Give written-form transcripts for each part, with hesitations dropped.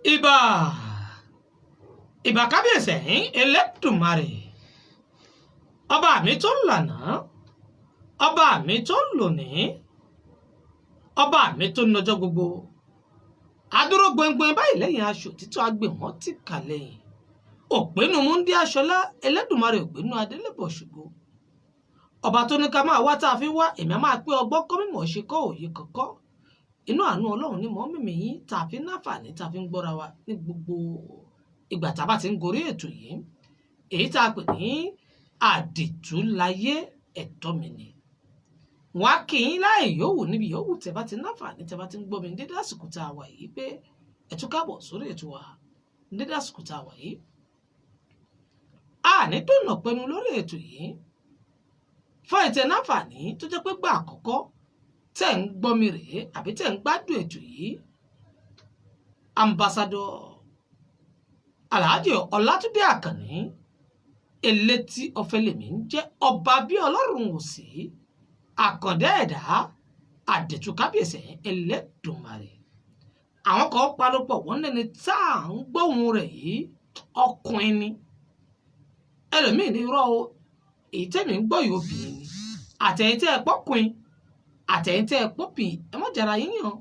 ìbà ìbà kábíyèsí Elédùmarè ọba mi tó lànà ọba mi tó lónìí ọba mi tó nọjọ́ gbogbo adúró gbọngbọn báyìí lẹ́yìn aṣọ títọ́ agbèmọ́ ti kà lẹ́yìn òpinnu múndí aṣọlá Elédùmarè òpinnu adélébọ̀ ṣùgbọ́n ọba tó ní ká máa wá tá a fi wá èmi á máa pé ọgbọ́n kọ́ mímọ̀ ṣe kọ́ òye kọ̀ọ̀kọ́ inú àánú ọlọ́run ni mọ́ mímì yín tá a fi ń náfààní tá a fi ń gbọ́ra wa ní gbogbo ìgbà tá a bá ti ń gorí ètò yìí èyí tá a pè ní àdìtúláyé ẹ̀tọ́ mi ni wọn á kì í láì yòówù níbi yòówù tẹ́ bá ti náfààní tẹ́ bá ti ń gbọ́ mi ní dédé àsìkò tá a wà yìí pé ẹ tún káàbọ̀ sórí ètò wa ní dédé àsìkò tá a wà yìí a ní dùnà pẹnu lórí ètò yìí fún ètò náfààní tó jẹ́ pé gbà àkọ́kọ́ tẹ́ ń gbọ́ mi rèé àbí tẹ́ ń gbádùn ètò yìí ambassadọ Alhaji Ọlátúndé Àkànní Elétí Ọ̀fẹ́lẹ́mí ń jẹ́ ọba bí ọlọ́run ò sí àkàndá ẹ̀dá àdètú kábíyèsí Elédùmarè àwọn kan panupọ̀ wọ́n lẹ́ni tá à ń gbóhùn rẹ̀ yìí ọkùnrin ni ẹlòmíì ní irọ́ o èyí tẹ́mi ń gbọ́ yìí obìnrin ni àtẹ̀yìn tẹ́ ẹ pọ́kùnrin àtẹ̀yìn tẹ́ ẹ pọ́pìn ẹ mọ́ jàrá yíyan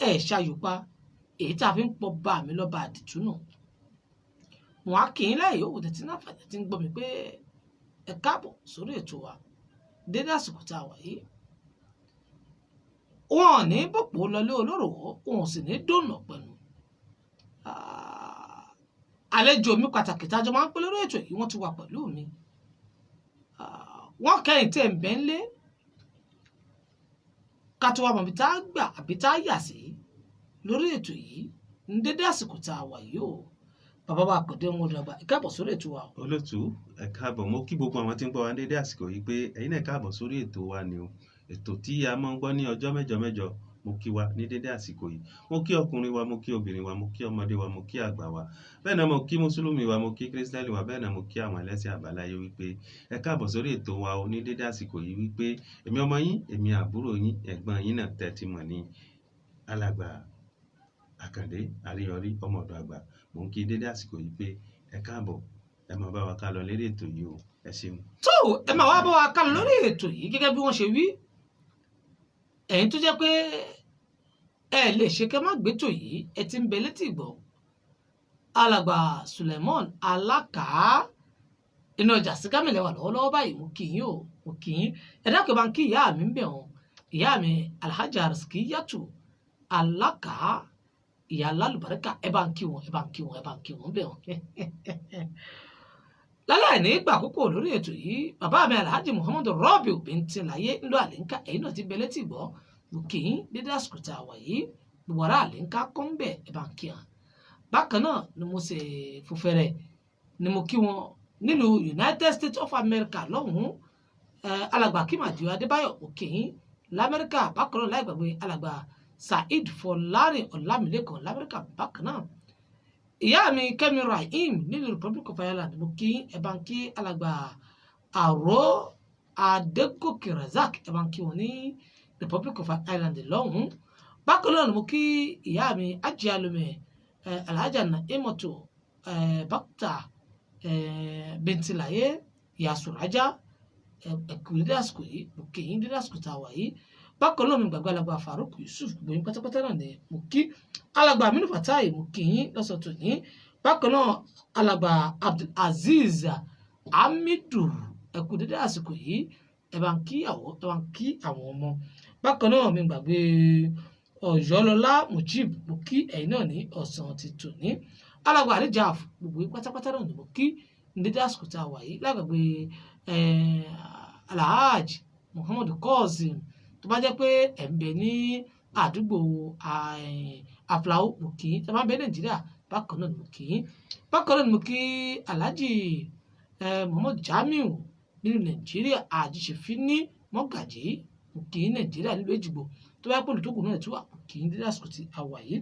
ẹ ṣàyùpá èyí tá a fi ń pọ̀ bá mi lọ́ba àdìtú náà wọn á kì í láì yòówù tẹ̀tí náà fàjà tí ń gbọ́ mi pé ẹ káàbọ̀ sórí ètò wa dédé àsìkò tá a wà yìí wọn ò ní bòpò lọlé olóró wọn ò sì ní dònà pẹ̀lú àlejò mi pàtàkì tájọ máa ń pẹ́ lórí ètò yìí wọ́n ti wà pẹ̀lú mi wọ́n kẹ́yìn tẹ̀ ń bẹ́ ń lé ká tó wà mọ̀ bí tá a gbà àbí tá a yà sí lórí ètò yìí ní dédé àsìkò tá a wà yìí o bàbá wa àkọ́dé wọn dàgbà ẹ káàbọ̀ sórí ètò wa. olótú ẹ káàbọ̀ mo kí gbogbo àwọn tí ń gbọ́ wa dédé àsìkò yìí pé ẹ̀yin náà káàbọ̀ sórí ètò wa ni o ètò tí a máa ń gbọ́ ní ọjọ́ mẹ́jọ mẹ́jọ mo kí wa ní dédé àsìkò yìí mo kí ọkùnrin wa mo kí obìnrin wa mo kí ọmọdé wa mo kí àgbà wa bẹ́ẹ̀ náà mo kí mùsùlùmí wa mo kí kírísítẹ́nì wa bẹ́ẹ̀ náà mo kí àwọn ẹlẹ́sìn àbáláyé wípé ẹ káàbọ̀ sórí ètò wa o ní dédé àsìkò yìí wípé èmi ọmọ yín èmi àbúrò yín ẹ̀gbọ́n yín náà tẹ́ ti mọ̀ ní alàgbà Àkàndé Àríyọrí ọmọ ọ̀dọ̀ àgbà mo ń kí dédé àsìkò yìí pé ẹ káàbọ̀ ẹ máa bá wa ká lọ lérí ètò yìí o ẹ ṣeun. tó ẹ máa wá bá wa ká lọ lórí ètò yìí gẹ́gẹ́ bí wọ́n ṣe wí ẹ̀yin tó jẹ́ pé ẹ lè ṣe kẹ́ má gbétò yìí ẹ ti ń bẹ létí ìgbọ́ alàgbà Suleiman Alákà iná ọjà síkámẹ́lẹ̀ wà lọ́wọ́lọ́wọ́ báyìí mo kì í o mo kì í ẹ dákẹ́ bá ń kí ìyá mi ń bẹ̀ wọ́n ìyá mi Alhaja Rizkiyatu Alákà ìyá alálùbáríkà ẹ bá ń kí wọn ẹ bá ń kí wọn ẹ bá ń kí wọn bẹ̀ wọ́n láláì ní ìgbà àkókò lórí ètò yìí bàbá mi Alhaji Muhammadu Rabiu Bintilaye ńlọ àlẹ́ńká ẹ̀yin náà ti bẹ létí ìgbọ́ mo kì í dédé àsìkò tá a wà yìí gbogbo ará àlẹ́ńká kọ́ ń bẹ̀ ẹ bá ń kí wọn bákan náà ni mo ṣe fúnfẹ́rẹ́ ni mo kí wọn nílùú United States of America lọ́hùn-ún alàgbà Kímàdíò Adébáyọ̀ mo kì í lamẹ́ríkà bákan náà láì gbàgbé alàgbà Saheed Fọlárin Ọlámilékan lamẹ́ríkà bákan náà ìyá mi Kẹ́mi Rahim nílùú Republic of Ireland mo kí ẹ bá ń kí alàgbà Àró Adégòkè Razak ẹ bá ń kí wọn ní Republic of Ireland lọ́hùn-ún bákan náà mo kí ìyá mi Ajíalómẹ Alhaja Naimatu Bakta Bintilaye Yasuraja ẹkùnrin dásìkò yìí mo kí yín dásìkò tá a wà yìí bákan náà mi gbàgbé alàgbà Faruk Yusuf gbòyìn pátápátá náà ni mo kí alàgbà Aminu Fatai mo kí yín lọ́sọ̀tò ní bákan náà alàgbà Abdulaziz Hamidu ẹkú dédé àsìkò yìí ẹ bá ń kí àwọn ọmọ bákan náà mi gbàgbé Ọ̀yọ́lọ́lá Mujib mo kí ẹ̀yin náà ní ọ̀sán ti tò ní alàgbà Àríjàf gbogbo yín pátápátá náà ni mo kí ní dédé àsìkò tá a wà yìí lágbàgbé Alhaji Muhammadu Kozim tó bá jẹ́ pé ẹ̀ ń bẹ ní àdúgbò Aflao mo kí ẹ máa ń bẹ Nàìjíríà bákan náà ni mo kí bákan náà ni mo kí Alhaji Muhammadu Jamiu nínú Nàìjíríà àjíṣefí ní Mọ́gàjí mo kí Nàìjíríà nílùú Èjìgbò tó bá pẹ̀lú tókùn náà tí wà mo kí ní àsìkò tí a wà yìí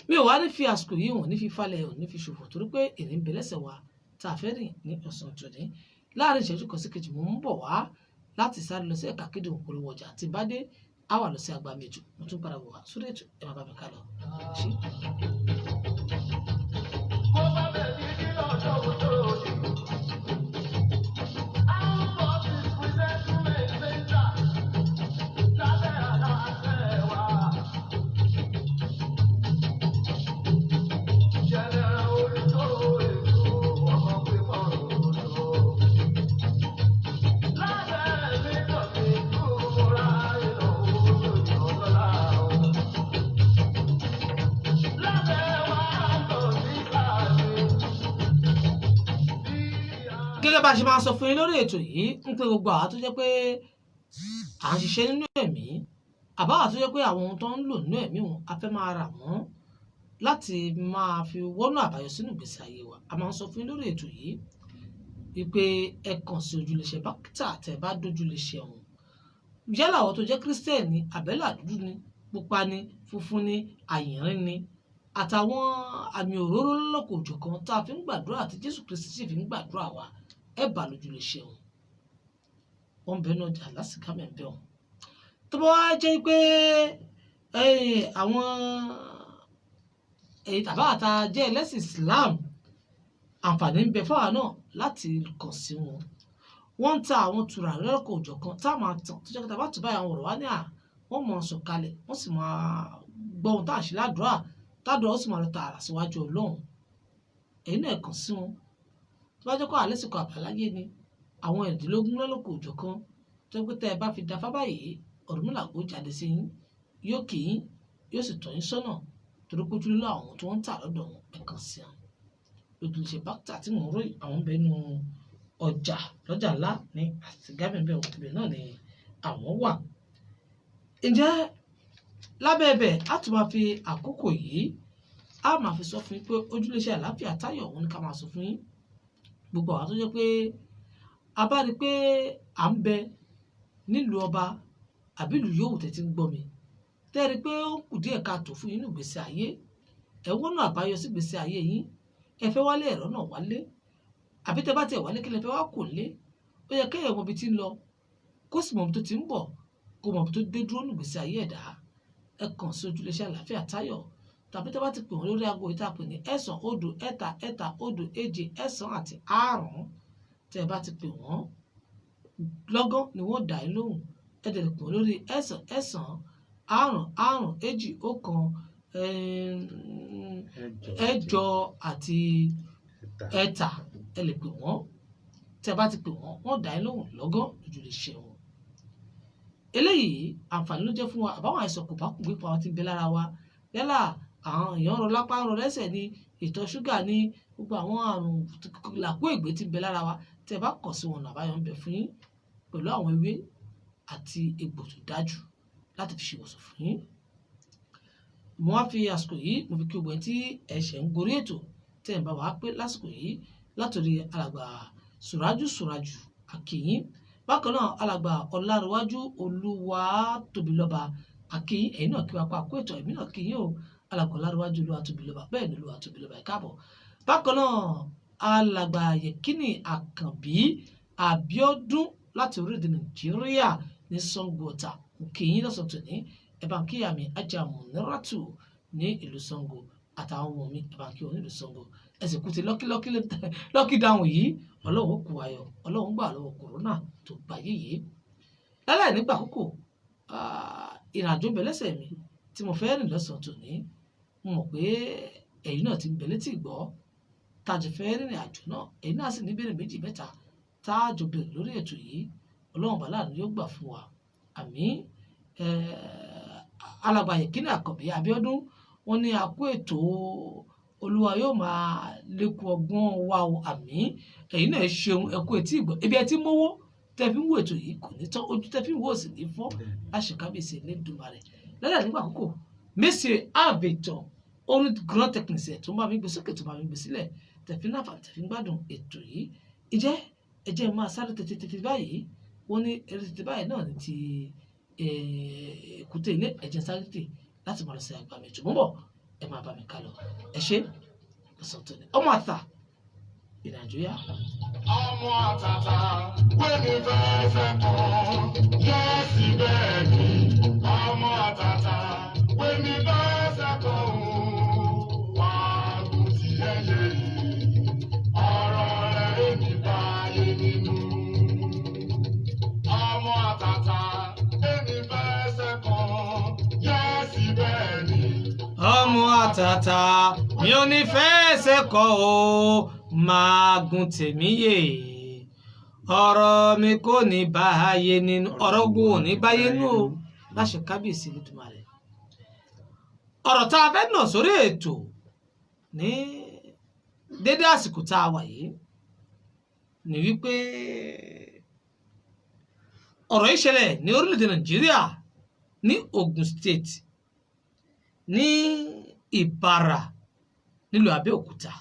mi ò wá ní fi àsìkò yìí wọ̀n ní fi falẹ̀ ò ní fi ṣòfò torí pé èrè ń bẹ lẹ́sẹ̀ wa tá a fẹ́ rìn ní ọ̀sán tòní láàrin ìṣẹ́jú kan sí kejì mo ń bọ̀ wá láti sáré lọ sí ẹ̀ka kéde òpolówó ọjà tí bá dé á wà lọ sí agbami ètò mo tún padà wò wá sórí ètò ẹ máa bá mi ká lọ. ṣé. gẹ́gẹ́ bá a ṣe máa sọ fún yín lórí ètò yìí ń pé gbogbo àwa tó jẹ́ pé à ń ṣiṣẹ́ nínú ẹ̀mí àbáwá tó jẹ́ pé àwọn ohun tó ń lò nínú ẹ̀mí wọn a fẹ́ máa rà wọ́n láti máa fi wọ́nà àbáyọ sínú ìgbésí ayé wa a máa ń sọ fún yín lórí ètò yìí wípé ẹ kàn sí ojúlẹ̀ṣẹ̀ dókítà tẹ́ bá dójúlẹ̀ṣẹ̀ wọn yálà àwọn tó jẹ́ kírísítẹ́nì àbẹ́là dúdú ni pupa ni funfun ni àyìnrín ni àtàwọn àmì òróró lọ́lọ́kọ̀ òjọ̀kan tá a fi ń gbàdúrà àti Jésù Kristi sì fi ń gbàdúrà wa ẹ bá lójúlẹ̀ṣẹ̀ wọn bẹ náà jà lásìkò mẹ́bẹ̀ wọn tó bá wá jẹ́ pé àwọn tàbá àta jẹ́ ẹlẹ́sìn Islam àǹfààní ń bẹ fáwọn náà láti kàn sí wọn wọ́n ń ta àwọn tùràrí lọ́lọ́kọ̀ òjọ̀kan tá a máa tàn tó jẹ́ pé tàbá tó báyà wọn ọ̀rọ̀ wá ní wọ́n mọ̀ ọ́n sọ̀kalẹ̀ wọ́n sì máa gbọ́ ohun tá à ń ṣe ládùúrà tádùúrà ó sì máa lọ tààrà síwájú Ọlọ́run ẹ̀yin náà kàn sí wọn tó bá jẹ́ kó àlẹ́sìkò àbáláyé ni àwọn ẹ̀dínlógún lọ́lọ́kọ̀ òjọ̀kan tó pé tẹ́ ẹ bá fi da fábáyé Ọ̀rúnmìlà kó jáde sí yín yóò kì í yóò sì tọ́ yín sọ́nà torí pé ojúlélọ́ àwọn tó ń tà lọ́dọ̀ wọn ẹ kàn sí wọn ojúlẹ̀ṣẹ̀ dókítà tí mò ń ròyìn àwọn bẹ́ẹ̀ nu ọjà lọ́jà ńlá ní àtìgámẹ́bẹ̀ òkùnbẹ̀ náà ni àwọn wà. ǹjẹ́ lábẹ́ ẹbẹ̀ á tún máa fi àkókò yìí á máa fi sọ fún yín pé ojúlẹ̀ṣẹ̀ Àlàáfíà Táyọ̀ òun ni ká máa sọ fún yín gbogbo àwọn tó jẹ́ pé a bá rí i pé à ń bẹ nílùú ọba àbí ìlú yòówù tẹ́ ti ń gbọ́ mi tẹ́ rí i pé ó kù díẹ̀ káàtó fún yín ní ìgbésí ayé ẹ wọ́nà àbáyọ sí ìgbésí ayé yín ẹ fẹ́ wálé ẹ̀rọ náà wálé àbí tẹ́ bá tiẹ̀ wálé kí lẹ fẹ́ wá kò lé ó yẹ kéèyàn mọ ibi tí ń lọ kó sì mọ ibi tó ti ń bọ̀ kó mọ ibi tó dé dúró ní ìgbésí ayé ẹ̀dá ẹ kàn sí ojúlẹ̀ṣẹ̀ Àlàáfíà Táyọ̀ tàbí tẹ́ bá ti pè wọ́n lórí aago ìta pè ní 9-1-8-8-0-7-àti-5 tẹ́ bá ti pè wọ́n lọ́gán ni wọ́n dá yín lóhùn ẹ tẹ̀lé pè wọ́n lórí 9-1-8-2-8 ẹ lè pè wọ́n tẹ́ bá ti pè wọ́n wọ́n dá yín lóhùn lọ́gán ojúlẹ̀ṣẹ̀ wọn. eléyìí àǹfààní ló jẹ́ fún wa àbáwọn àìsàn kò bá kù gbé pa wọn ti bẹ lára wa yálà àwọn èèyàn rọ lápá rọ lẹ́sẹ̀ ní ìtọ̀ ṣúgà ní gbogbo àwọn àrùn làkú ègbé ti bẹ lára wa tẹ́ bá kàn sí wọn ọ̀nà àbáyọ ń bẹ fún yín pẹ̀lú àwọn ewé àti egbò tó dájú láti fi ṣèwòsàn fún yín. mo wá fi àsìkò yìí mo fi kí gbogbo ẹ tí ẹ̀ṣẹ̀ ń gorí ètò tẹ́ ẹ̀ ń bá wa pé lásìkò yìí látòrí alàgbà sùrájù àkìyín bákan náà alàgbà ọlárẹ̀wájú olúwatóbilọ́ba àkìyín ẹ̀yin náà kí wàá pa àkó ètò ẹ̀mí náà kí yín o alàgbà ọlárẹ̀wájú olúwatóbilọ́ba bẹ́ẹ̀ ni olúwatóbilọ́ba ẹ̀ káàbọ̀ bákan náà alàgbà yẹkínì àkànbí àbíọ́dún láti orílẹ̀-èdè nàìjíríà ní Ṣàngó Ọ̀tà òkèyìn lọ́sàn tòní ẹ̀bá kíyàmí ajamu níràtù ní ìlú Ṣàngó àtàwọn ọmọ mi ẹ̀bá kí wọn ní ìlú Ṣàngó ẹ̀sìn kùtì lọ́kì dáhùn yìí ọlọ́run kù ayọ̀ ọlọ́run gbà lọ́wọ́ kòrónà tó gbà yíyí lálẹ́ nígbà àkókò ìrìnàjò bẹ̀lẹ́sẹ̀ mi tí mo fẹ́ rìn lọ́sàn tòní mo mọ̀ pé ẹ̀yin náà ti ń bẹ létí ìgbọ́ tàjù fẹ́ rìnrìn àjò náà ẹ̀yin náà sì ní ìbéèrè méjì mẹ́ta táàjò bẹ̀rẹ̀ lórí ètò yìí ọlọ́run bàálà ni yóò gbà fún wa àmín. alàgbà Yẹkínì Àkànbí Abíọ́dún wọn ní àkó ètò olúwa yóò máa lékún ọgbọ́n wa o àmín ẹ̀yin náà ṣeun ẹ̀kú etí ìgbọ́ ibi ẹ ti mówó tẹ́ fi ń wo ètò yìí kò ní tán ojú tẹ́ fi ń wo sì ní fọ́ láṣekábíyèsí Elédùmarè lẹ́yìn nígbà àkókò Monsieur Avitan orin grand technicien tó máa fi gbé sókè tó máa fi gbé sílẹ̀ tẹ́ fi náà tẹ́ fi ń gbádùn ètò yìí ìjẹ́ ẹjẹ́ máa sáré tètè báyìí wọ́n ní eré tètè báyìí náà ní ti èkúté ilé ẹ̀jẹ̀ sáré tètè láti máa lọ sí àgbàmì ètò mọ́bọ̀ ẹ máa bá mi ká lọ ẹ ṣe lọ́sàn tó ní ọmọ àtà ìrìnàjò yá. ọmọ àtàtà wẹ́ni fẹ́ẹ́ fẹ́ kọ́ yẹ́sì bẹ́ẹ̀ ni. ọmọ àtàtà wẹ́mi bá ṣàkó wà gùn tí ẹyẹ yìí ọ̀rọ̀ rẹ̀ èmi bá yé nínú. ọmọ àtàtà èmi bá ṣàkó yẹ́sì bẹ́ẹ̀ ni. ọmọ àtàtà mi ò ní fẹsẹ̀ kọ́ o máa gùn tèmi yè ọ̀rọ̀ mi kò ní báyé nínú ọ̀rọ̀ ogun ò ní báyé nínú o láṣẹ kábíyèsí Olódùmarè. ọ̀rọ̀ tá a fẹ́ nà sórí ètò ní dédé àsìkò tá a wà yìí ni wípé ọ̀rọ̀ yìí ṣẹlẹ̀ ní orílẹ̀-èdè Nàìjíríà ní Ogun State ní Ìbàrà nílùú Abẹ́òkúta.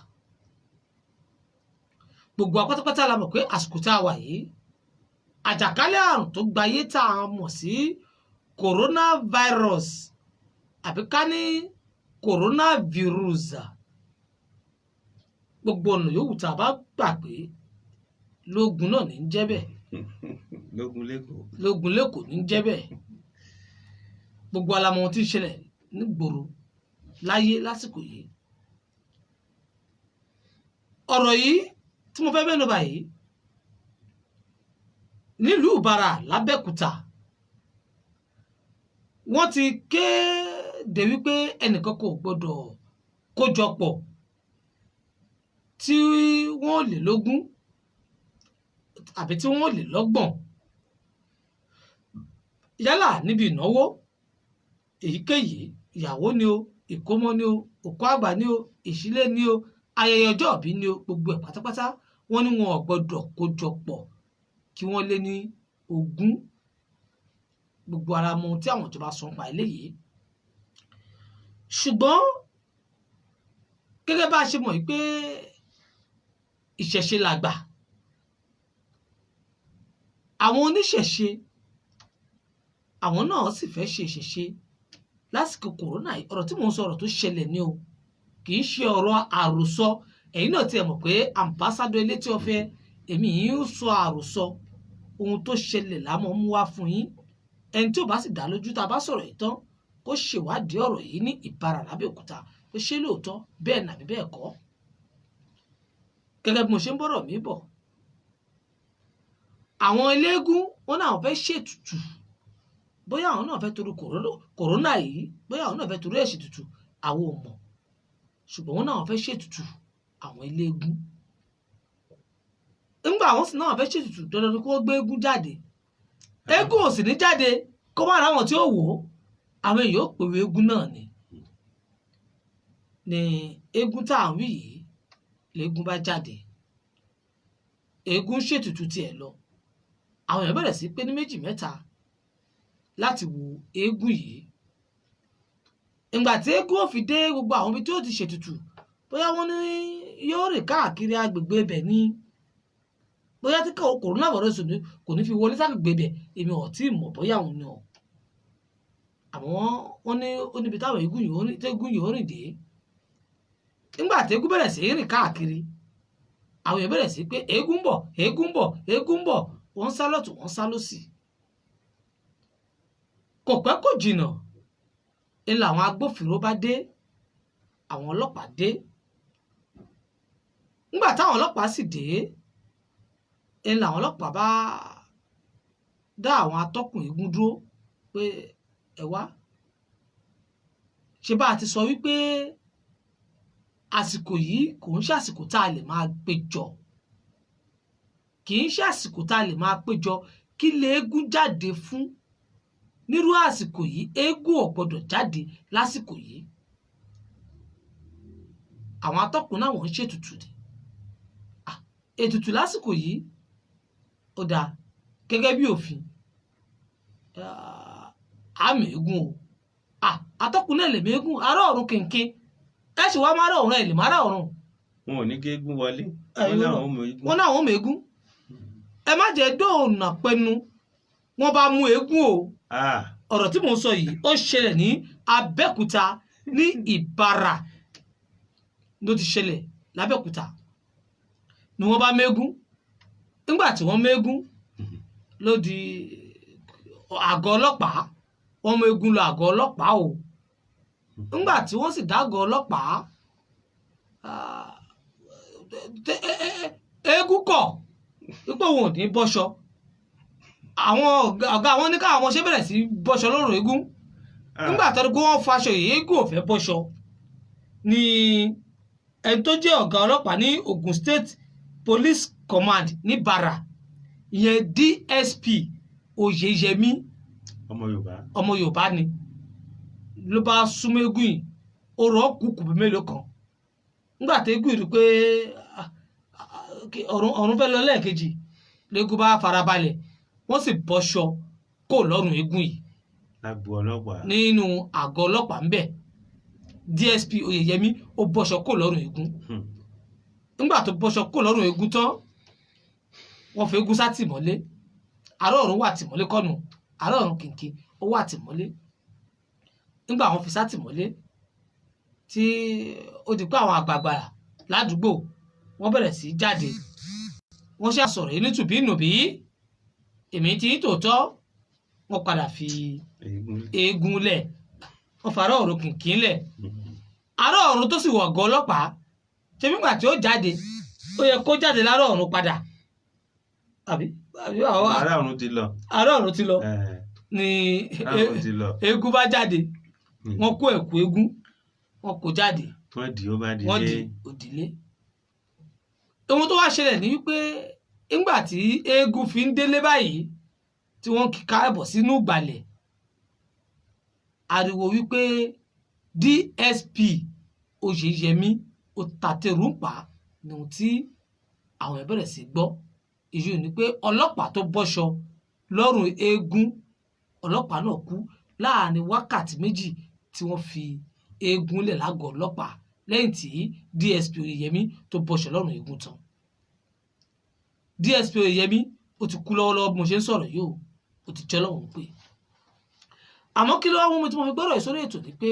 gbogbo apátápátá la mọ̀ pé àsìkò tá a wà yìí àjàkálẹ̀ àrùn tó gbayé tá a mọ̀ sí coronavirus àbí ká ní coronavirus gbogbo ọ̀nà yòówù tá a bá gbà pé lógun náà ní í jẹ́ bẹ́ẹ̀ lógun lẹ́kọ̀ọ́. lógun lẹ́kọ̀ọ́ ní í jẹ́ bẹ́ẹ̀ gbogbo alamọ ohun tí ń ṣẹlẹ̀ nígboro láyé lásìkò yìí. ọ̀rọ̀ yìí tí mo fẹ́ mẹ́nu báyìí nílùú Ìbàrà l'Abẹ́òkúta wọ́n ti kéde wípé ẹnìkan kò gbọdọ̀ kójọpọ̀ tí wọ́n lè lógún àbí tí wọ́n lè lọ́gbọ̀n yálà níbi ìnáwó èyíkéyìí ìyàwó ni o ìkómọ ni o òkú àgbà ni o ìṣílé ni o ayẹyẹ ọjọ́ ìbí ni o gbogbo ẹ̀ pátápátá wọ́n ní wọn ò gbọdọ̀ kójọpọ̀ kí wọ́n lé ní 20 gbogbo ara mọ ohun tí àwọn ìjọba sọ pa eléyìí. ṣùgbọ́n gẹ́gẹ́ bá a ṣe mọ̀ pé ìṣẹ̀ṣe làgbà àwọn oníṣẹ̀ṣe àwọn náà sì fẹ́ ṣe ìṣẹ̀ṣe lásìkò kòrónà yìí. ọ̀rọ̀ tí mò ń sọ ọ̀rọ̀ tó ṣẹlẹ̀ ni o kì í ṣe ọ̀rọ̀ àròsọ. ẹ̀yin náà tiẹ̀ mọ̀ pé ambassador Elétí Ọ̀fẹ́ èmi yìí ń sọ àròsọ ohun tó ṣẹlẹ̀ lámọ̀ mú wá fún yín. ẹni tí ò bá sì dá lójú tá a bá sọ̀rọ̀ yìí tán kó ṣèwádìí ọ̀rọ̀ yìí ní Ìbàrà l'Abẹ́òkúta pé ṣé lóòótọ́ bẹ́ẹ̀ nàbí bẹ́ẹ̀ kọ́. gẹ́gẹ́ bí mo ṣe ń bọ̀rọ̀ mi bọ̀ àwọn eléégún wọn náà fẹ́ ṣètùtù bóyá àwọn náà fẹ́ torí kòrónà yìí bóyá àwọn náà fẹ́ torí ẹ̀ṣẹ̀ tutù àwọn ò mọ̀ ṣùgbọ́n wọn náà fẹ́ ṣètùtù àwọn eléégún. nígbà àwọn sì náà fẹ́ ṣètùtù dandan ni kó gbé eégún jáde eégún ò sì ní jáde kó má ráwọn tí ó wò ó àwọn èèyàn ò pèwé eégún náà ni eégún tá à ń wí yìí léégún bá jáde eégún ṣètùtù tiẹ̀ lọ àwọn èèyàn bẹ̀rẹ̀ sí pé ní méjì mẹ́ta láti wo eégún yìí. ìgbà tí eégún ò fi dé gbogbo àwọn ibi tí ó ti ṣètùtù bóyá wọ́n ní yóò rìn káàkiri agbègbè ibẹ̀ ni bóyá tí kòrónà virus kò ní fi wọlé ságbègbè ibẹ̀ èmi ò tí ì mọ̀ bóyá òun ni ọ̀ àmọ́ wọ́n ní ó níbi táwọn eégún yìí ó rìn dé. nígbà tí eégún bẹ̀rẹ̀ sí rìn káàkiri àwọn èèyàn bẹ̀rẹ̀ sí pé eégún bọ̀ eégún bọ̀ eégún bọ̀ wọ́n sá lọ́tùn wọ́n sá lósì. kò pẹ́ kò jìnnà ń làwọn agbófinró bá dé àwọn ọlọ́pàá dé. nígbà táwọn ọlọ́pàá sì dé ń làwọn ọlọ́pàá bá dá àwọn atọ́kùn eégún dúró pé ẹ wá ṣe bá a ti sọ wípé àsìkò yìí kò ń ṣàsìkò tá a lè máa péjọ kì í ṣàsìkò tá a lè máa péjọ kí lè eégún jáde fún nírú àsìkò yìí eégún ò gbọdọ̀ jáde lásìkò yìí. àwọn atọ́kùn náà wọ́n ń ṣètùtù ni ètùtù lásìkò yìí ó dáa gẹ́gẹ́ bí òfin àmì eégún o atọ́kùn náà lè mí eégún ará ọ̀run kìnkìn ẹ sì wá má rà ọ̀run ẹ̀ lè má rà ọ̀run. wọn ò ní kí eégún wọlé wọn náà wọn mọ eégún ẹ má jẹ́ dóònà pẹnu wọn bá mú eégún o. ọ̀rọ̀ tí mò ń sọ yìí ó ṣẹlẹ̀ ní Abẹ́òkúta ní Ìbàrà ló ti ṣẹlẹ̀ l'Abẹ́òkúta ni wọ́n bá mẹ́gún. nígbà tí wọ́n mẹ́gún ló di àgọ́ ọlọ́pàá wọ́n mú eégún lọ àgọ́ ọlọ́pàá o nígbà tí wọ́n sì dágọ́ ọlọ́pàá eégún kọ̀ wípé òun ò ní bọ́ṣọ àwọn ọ̀gá wọn ní káwọn ọmọọṣẹ́ bẹ̀rẹ̀ sí bọ́ṣọ lọ́rùn eégún nígbà tó kó wọ́n faṣọ eégún ò fẹ́ bọ́ṣọ ni ẹni tó jẹ́ ọ̀gá ọlọ́pàá ní Ogun State Police Command ní Bara ìyẹn DSP Oyeyemi ọmọ Yorùbá ni ló bá súnmọ́ eégún yìí ó rọ̀ kúkú bí mélòó kan nígbà tí eégún rí pé ọ̀run fẹ́ lọ lẹ́ẹ̀kejì lẹ́gùn bá farabalẹ̀ wọ́n sì bọ́ṣọ kó lọ́rùn eégún yìí nínú àgọ́ ọlọ́pàá ń bẹ̀ DSP Oyeyemi ó bọ́ṣọ kó lọ́rùn eégún nígbà tó bọ́ṣọ kó lọ́rùn eégún tán wọ́n fi eégún sátìmọ́lé àárọ̀ ọ̀run wà tìmọ́lé kọ́nù àárọ̀ ọ̀run kìnkìn ó wà tìmọ́lé nígbà wọ́n fi sátìmọ́lé tí ó di pé àwọn àgbààgbà ládùúgbò wọ́n bẹ̀rẹ̀ sí jáde wọ́n ṣe sọ̀rọ̀ yìí nítùbí nùbí èmi tí tòótọ́ wọ́n padà fi eégún lẹ̀ wọ́n farọ́ ọ̀run kìnkìn lẹ̀ àárọ̀ ọ̀run tó sì wọ̀ ọ̀gọ́ ọlọ́pàá ṣe nígbà tí ó jáde ó yẹ kó jáde lárọ̀ ọ̀run padà àbí àárọ̀ ọ̀run ti lọ ni eégún bá jáde wọ́n kó ẹ̀kú eégún wọ́n kó jáde wọ́n di òdìlé ohun tó wá ṣẹlẹ̀ ní wípé nígbà tí eégún fi ń délé báyìí tí wọ́n kíka ẹ̀bọ̀ sínú ìgbàlẹ̀ ariwo wípé DSP Oyeyemi ó tàtẹrù ń pa ní ohun tí àwọn ẹ̀ bẹ̀rẹ̀ sí gbọ́ èyí ò ní pé ọlọ́pàá tó bọ́ṣọ lọ́rùn eégún ọlọ́pàá náà kú láàrin wákàtí méjì tí wọ́n fi eégún lẹ̀ lágọ̀ọ́ ọlọ́pàá lẹ́yìn tí DSP Oyeyemi tó bọ́ṣọ lọ́rùn eégún tán DSP Oyeyemi ó ti kú lọ́wọ́lọ́wọ́ bí mo ṣe ń sọ̀rọ̀ yìí ó ti jẹ́ lọ́wọ́ ń pè àmọ́ kí ló wá mú mi tí mo fi gbọ́dọ̀ ìsórí ètò ni pé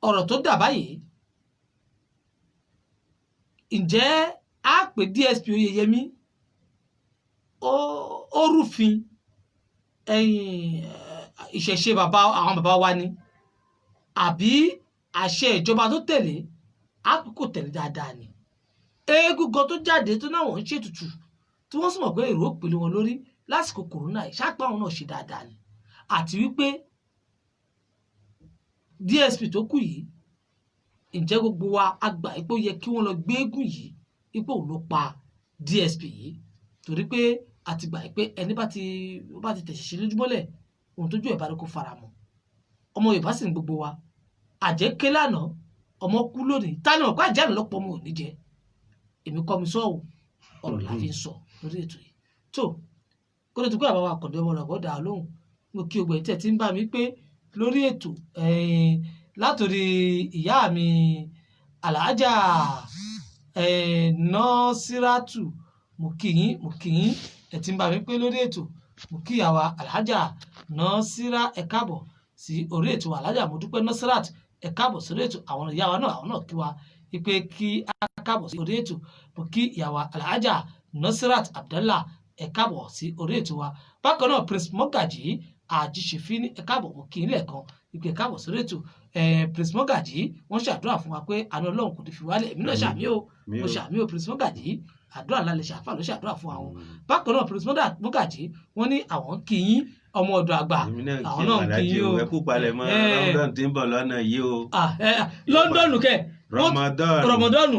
ọ̀rọ̀ tó dà báyìí ǹjẹ́ á pè DSP Oyeyemi ó rúfin ìṣẹ̀ṣe àwọn bàbá wa ni àbí àṣẹ ìjọba tó tẹ̀lé á kò tẹ̀lé dáadáa ni eégún gan tó jáde tó náà wọ́n ń ṣètùtù tí wọ́n sì mọ̀ pé èrò pèlú wọn lórí lásìkò kòrónà yìí ṣáàpá àwọn náà ṣe dáadáa ni àti wípé DSP tó kù yìí ǹjẹ́ gbogbo wa àgbà ipò yẹ kí wọ́n lọ gbé eégún yìí ipò ló pa DSP yìí torí pé àtìgbà pé ẹni bá ti tẹ̀síṣe lójúmọ́lẹ̀ ohun tójú ẹ̀ bá rí kó fara mọ́ ọmọ Yorùbá sì ní gbogbo wa àjẹ́ ké lánàá ọmọ kú lónìí tani ọ̀pá àjálù lọ́pọ̀ ọmọ òní jẹ èmi kọ́ mi sọ́ọ̀ ọ̀rọ̀ la fi ń sọ lórí ètò yìí tó kó ló ti kó àbáwá àkọ́dé ọmọ rẹ̀ kọ́ dà á lóhùn mo kí ogbẹ̀ tẹ̀ tí ń bá mi pé lórí ètò látòrí ìyá mi Alhaja Nọ́sírátù mo kí yín ẹ̀ tí ń bá mi pé lórí ètò mo kí ìyàwó Alhaja Nọ́sírá ẹ káàbọ̀ sí orí ètò Alhaja mo dúpẹ́ Nọ́sírát ẹ káàbọ̀ sórí ètò àwọn ìyá wa náà àwọn náà kí wa ipe kí a káàbọ̀ sí orí ètò mo kí ìyàwó Alhaja Nọ́sírát Abdallah ẹ káàbọ̀ sí orí ètò wa bákan náà Prince Mogaji àjíṣefí ní ẹ káàbọ̀ mo kí n lẹ́ẹ̀kan ipe ẹ káàbọ̀ sórí ètò Prince Mogaji wọ́n ṣàdúrà fún wa pé àánú Ọlọ́run kò ní fi wálẹ̀ èmi náà ṣàmì o mo ṣàmì o Prince Mogaji àdúrà ńlá lè ṣàfà ló ṣàdúrà fún àwọn bákan náà Prince Mogaji wọ́n ní àwọn kí yín ọmọ ọ̀dọ̀ àgbà àwọn náà kí yín o ẹ kú palẹ̀ mọ́ London tí ń bọ̀ lọ́nà yìí o London kẹ Ramadan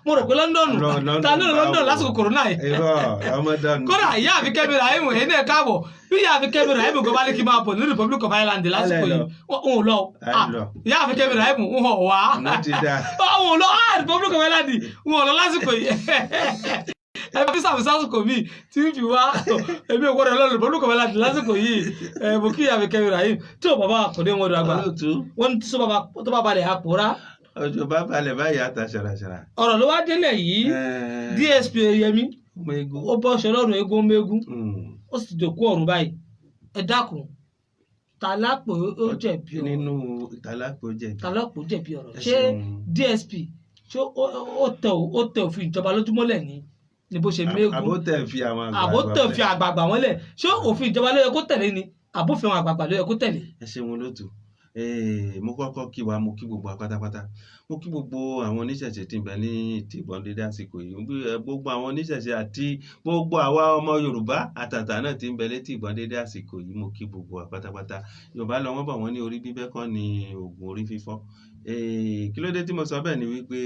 mo rò pé London ta ló lọ London lásìkò corona yìí kódà ìyá àfi Kẹ́mi Ráhìmù ẹ̀yìn náà káàbọ̀ bí ìyá àfi Kẹ́mi Ráhìmù kò bá ní kí n máa bọ̀ ní Republic of Ireland lásìkò yìí wọn ò lọ ìyá àfi Kẹ́mi Ráhìmù ń hàn wá wọn ò lọ Republic of Ireland wọn ò lọ lásìkò yìí ẹ fi sàmì sásìkò mi tí ń fi wá èmi ò gbọdọ̀ lọ́nà Republic of Ireland lásìkò yìí mo kí ìyá àfi Kẹ́mi Ráhìmù tí ò bàbá àkọ́dé wọn dọ̀ àgbà wọn ti sọ bàbá tó bá balẹ̀ àpòrá ọjọ́ bá balẹ̀ báyìí àtà ṣàràṣàrà. ọ̀rọ̀ ló wá délẹ̀ yìí DSP Oyeyemi ó bọ́ ṣọlọ́run eégún méégún ó sì dòkú ọ̀run báyìí ẹ dákun Tálápò ó jẹ̀bi ọ̀rọ̀ nínú Tálápò jẹ̀bi ọ̀rọ̀ ṣé DSP ṣé ó tẹ òfin ìjọba lójúmọ́lẹ̀ ni ni bó ṣe mégún àbótẹ̀ fi àwọn àbótẹ̀ fi àgbààgbà wọn lẹ̀ ṣé òfin ìjọba ló yẹ kó tẹ̀lé ni àbófin àwọn àgbààgbà ló yẹ kó tẹ̀lé. ẹ ṣeun olóòtú mo kọ́kọ́ kí wa mo kí gbogbo wa pátápátá mo kí gbogbo àwọn oníṣẹ̀ṣe tí ń bẹ ní Ìtìbọn dédé àsìkò yìí gbogbo àwọn oníṣẹ̀ṣe àti gbogbo àwa ọmọ Yorùbá àtàtà náà tí ń bẹ létí Ìbọn dédé àsìkò yìí mo kí gbogbo wa pátápátá. Yorùbá lọ wọ́n bọ̀ wọ́n ní orí bíbẹ́ kọ́ ni oògùn orí fífọ́. Kí ló dé tí mo sọ bẹ́ẹ̀ ni wípé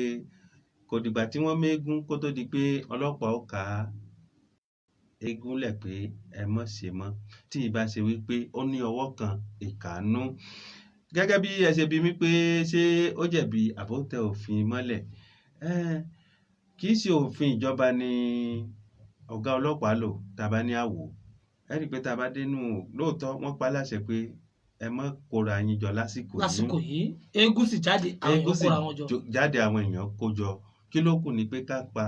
kò dìgbà tí wọ́n mégún kó tó di pé ọlọ́pàá ó ka eégún lẹ̀ pé ẹ mọ̀ ṣe mọ́ tí ì bá ṣe wípé ó ní ọwọ́ kan ìkànnú. Gẹ́gẹ́ bí ẹ ṣe bi mí pé ṣé ó jẹ̀bi àbótẹ òfin mọ́lẹ̀, kì í ṣe òfin ìjọba ni ọ̀gá ọlọ́pàá lò tàbá ní àwò. Ẹ rí i pé tàbá dénú lóòótọ́ wọ́n pa láṣẹ pé ẹ mọ́ kóra yín jọ lásìkò yìí eégún sì jáde àwọn èèyàn kóra wọn jọ. jáde àwọn èèyàn kó jọ kí ló kù ni pé ká pa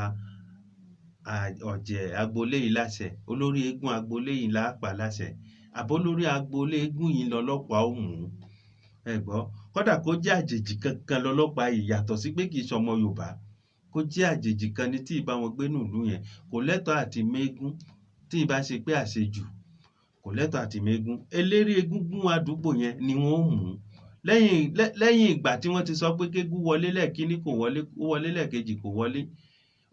ọ̀jẹ̀ agboolé yìí láṣẹ, olórí eégún agboolé yìí láàpá láṣẹ, àbólórí agboolé eégún yìí lọ́lọ́pàá ó mú ẹ gbọ́. Kódà kó jẹ́ àjèjì kankan lọ́lọ́pàá yìí yàtọ̀ sí pé kì í ṣọmọ Yorùbá, kó jẹ́ àjèjì kan ní tí ì bá wọn gbé nùlú yẹn kò lẹ́tọ̀ọ́ àti mégún tí ì bá ṣe pé àṣejù kò lẹ́tọ̀ọ́ àti mégún. Eléré egúngún àdúgbò yẹn ni wọ́n mú lẹ́yìn ìgbà tí wọ́n ti sọ pé kégún wọlé lẹ́ẹ̀kíní kò wọlé, ó wọlé lẹ́ẹ̀kejì kò wọlé,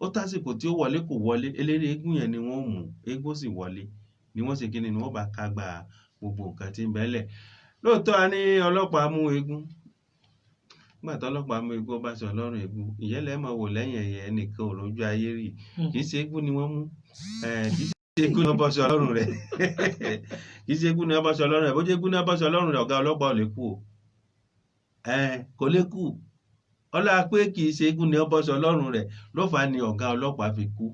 ó tásìkò tí ó wọlé kò wọlé, eléré egún yẹn ni wọ́n mú, eégún sì wọlé ni wọ́n ṣe kíni ni wọ́n bá kágbá gbogbo nǹkan tí ń bẹ́lẹ̀. Lóòótọ́ a ní ọlọ́pàá mú eégún, nígbà tí ọlọ́pàá mú eégún ó bá ṣe ọlọ́run eégún ìyẹn lẹ́ẹ̀ máa wò lẹ́yìn ẹ̀yẹ ẹnìkan ò lójú ayé rí, kì í ṣe eégún ni wọ́n mú, kì í ṣe eégún ni wọ́n bọ́ ṣe ọlọ́run rẹ̀ kì í ṣe eégún ni wọ́n bọ́ ṣe ọlọ́run rẹ̀, bó jẹ́ eégún ni wọ́n bọ́ ṣe ọlọ́run rẹ̀ ọ̀gá ọlọ́pàá ò lè kú o, kò lè kú. Ọlá pé kì í ṣe eégún ni wọ́n bọ́ ṣe ọlọ́run rẹ̀ ló fà á ni ọ̀gá ọlọ́pàá fi kú.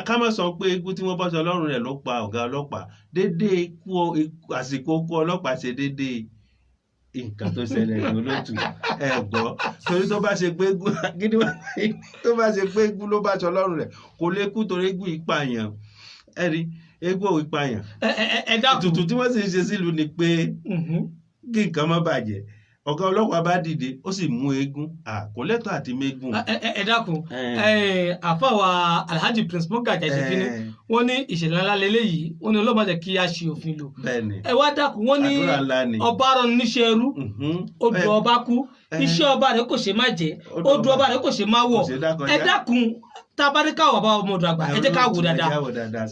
Ká má sọ pé eégún tí wọ́n bọ́ ṣe ọlọ́run rẹ̀ ló pa ọ̀gá ọlọ́pàá, déédéé àsìkò kú ọlọ́pàá ṣe déédéé nǹkan tó ṣẹlẹ̀ ní olóòtú ẹ gbọ́. Torí tó bá ṣe pé eégún tó bá ṣe pé eégún ló bá ṣe ọlọ́run rẹ̀ kò lè kú torí eégún ìpààyàn ẹ rí eégún ò ìpààyàn. Ètùtù tí wọ́n sì ń ṣe sílùú ni pé kí nǹkan má bàjẹ́. Ọ̀gá ọlọ́pàá bá dìde ó sì mú eégún kò lẹ́tọ̀ọ́ àti mégún. ẹ dákun àfàwà Alhaji Prince Mogaji Àìṣèfínní wọ́n ní ìṣẹ̀lẹ̀ ńlá lélẹ́yìí wọ́n ní ọlọ́mọdé kí a ṣe òfin lò. ẹ wá dákun wọ́n ní ọba rán níṣẹ́ ẹrú odò ọba kú iṣẹ́ ọba rẹ̀ kò ṣe má jẹ́ odò ọba rẹ̀ kò ṣe má wọ̀. ẹ dákun tábàdíkà wà bá ọmọ ọdọ àgbà ẹ jẹ́ ká wò dáadáa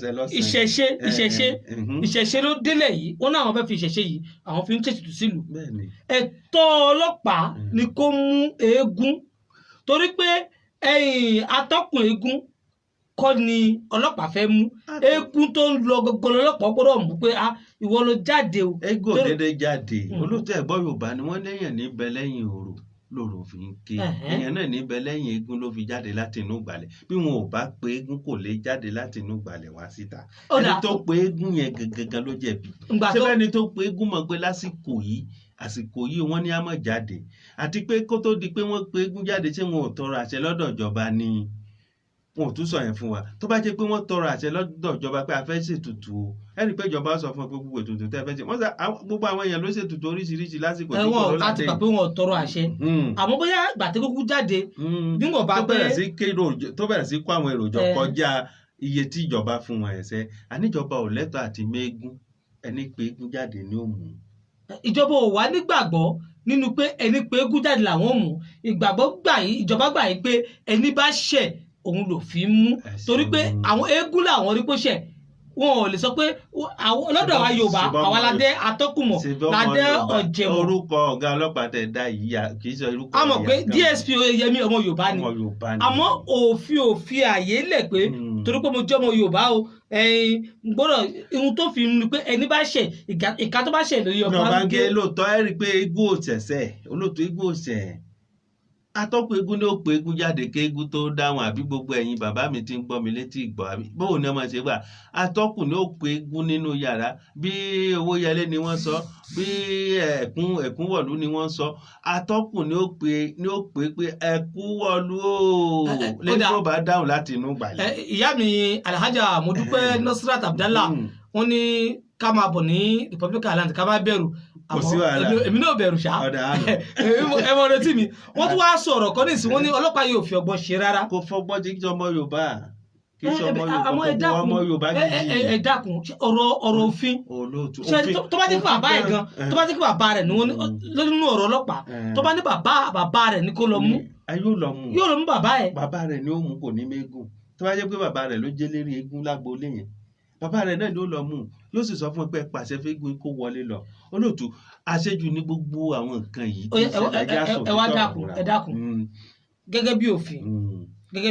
ìṣẹ̀ṣe ló délẹ̀ yìí wọ́n náà wọ́n fẹ́ fi ìṣẹ̀ṣe yìí àwọn fi ń ṣètùtù sílùú. ẹ̀tọ́ ọlọ́pàá ni kó mú eégún torí pé atọ́kùn eégún kọ́ ni ọlọ́pàá fẹ́ mú eégún tó ń lọ gbogbo ọlọ́pàá gbọ́dọ̀ mú pé ìwọ ló jáde o. eégún ò dédé jáde olóòtú ẹ̀gbọ́n Yorùbá ni wọ́n léèyàn níbẹ̀ lẹ́yìn òrò lòrò fi ń ké èèyàn náà níbẹ̀ lẹ́yìn eégún ló fi jáde láti inú ìgbàlẹ̀ bí wọn ò bá pe eégún kò lè jáde láti inú ìgbàlẹ̀ wá síta ẹni tó pe eégún yẹn gangan ló jẹ̀bi ṣé bẹ́ẹ̀ni tó pe eégún mọ̀ pé lásìkò yìí wọ́n ní á má jáde àti pé kó tó di pé wọ́n pe eégún jáde ṣé wọn ò tọrọ àṣẹ lọ́dọ̀ ìjọba ni wọn ò tún sọ yẹn fún wa tó bá jẹ́ pé wọ́n tọrọ àṣẹ lọ́dọ̀ ìjọba pé a fẹ́ ṣètùtù o ẹni pé ìjọba sọ fún ọ pé gbogbo ètùtù tẹ́ fẹ́ ṣe wọ́n sá gbogbo àwọn èèyàn ló ṣètùtù oríṣiríṣi lásìkò tí kò lọ́la dé. àti pé wọn ò tọrọ àṣẹ àmọ́ bóyá gbàtẹ́kùkù jáde bí wọ́n bá pẹ́ tó bẹ̀rẹ̀ sí kó àwọn èròjọ kọjá iye tí ìjọba fún wọn ẹ̀sẹ̀ àníjọba ò lẹ́tọ̀ọ́ àti mẹ́gún ẹni pé eégún jáde ní òmù. ìjọba ò wá nígbàgbọ́ nínú pé ẹni pé eégún jáde làwọn mú ìjọba gbà yìí pé ẹni bá ṣẹ̀ òun ló fi mú torí pé àwọn eégún làwọn rí pé ṣẹ̀ wọn ò lè sọ pé lọ́dọ̀ wa Yorùbá àwa ládé atọ́kùnmọ̀ ládé ọ̀jẹ̀mọ̀. orúkọ ọ̀gá ọlọ́pàá tẹ̀ dá yìí kì í ṣe orúkọ a mọ̀ pé DSP Oyèyẹmí ọmọ Yorùbá ni àmọ́ òfin àyè lẹ̀ pé torí pé mo jẹ́ ọmọ Yorùbá o gbọ́dọ̀ ihun tó fi nu pé ẹni bá ṣẹ̀ ìka tó bá ṣẹ̀ lórí ọba ń gé. lóòótọ́ ẹ rí i pé eégún òṣẹ̀ṣẹ̀ olóòótọ́ eégún òṣẹ̀ atọ́kùn eégún ni ó pe eégún jáde ké eégún tó dáhùn àbí gbogbo ẹ̀yin bàbá mi ti ń gbọ́ mi létí ìgbọ́ àbí bóun ni ọmọ ṣe gbà atọ́kùn ni ó pe eégún nínú yàrá bí Owóyẹlé ni wọ́n sọ bí Ẹ̀kúnwọ̀lú ni wọ́n sọ atọ́kùn ni ó pe pé Ẹ̀kúnwọ̀lú o lẹ́yìn tó bá dáhùn láti inú gbàlẹ̀. ìyá mi Alhaja Modúpẹ́ Nasirat Abdallah wọ́n ní ká máa bọ̀ ní Republican Island ká má bẹ̀rù èmi náà bẹ̀rù ṣá ẹ mọ retí mi wọ́n tún wá sọ̀rọ̀ kan nísìnyí wọ́n ní ọlọ́pàá yóò fi ọgbọ́n ṣe rárá. kò fọgbọ́n jíjọ ọmọ Yorùbá kì í ṣe ọmọ Yorùbá àmọ́ ẹ gbogbo dákun ọmọ Yorùbá gidi. ẹ dákun ọ̀rọ̀ òfin olóòtú ṣe tó bá jẹ́ pé bàbá ẹ̀ gan tó bá jẹ́ pé bàbá rẹ̀ nínú ọ̀rọ̀ ọlọ́pàá tó bá ní bàbá rẹ̀ ní kó lọ mú yóò lọ mú bàbá ẹ̀. bàbá rẹ̀ ni ó mú, kò ní mẹ́gùn. tó bá jẹ́ pé bàbá rẹ̀ ló jẹ́ lérí eégún lágboolé yẹn, bàbá rẹ̀ náà ló lọ mú, yóò sì sọ fún ẹ pé pàṣẹ fẹ́gùn kó wọlé lọ. olóòtú àṣejù ní gbogbo àwọn nǹkan yìí tí ìṣẹ̀lẹ̀ ajá sọ ẹ wá dákun gẹ́gẹ́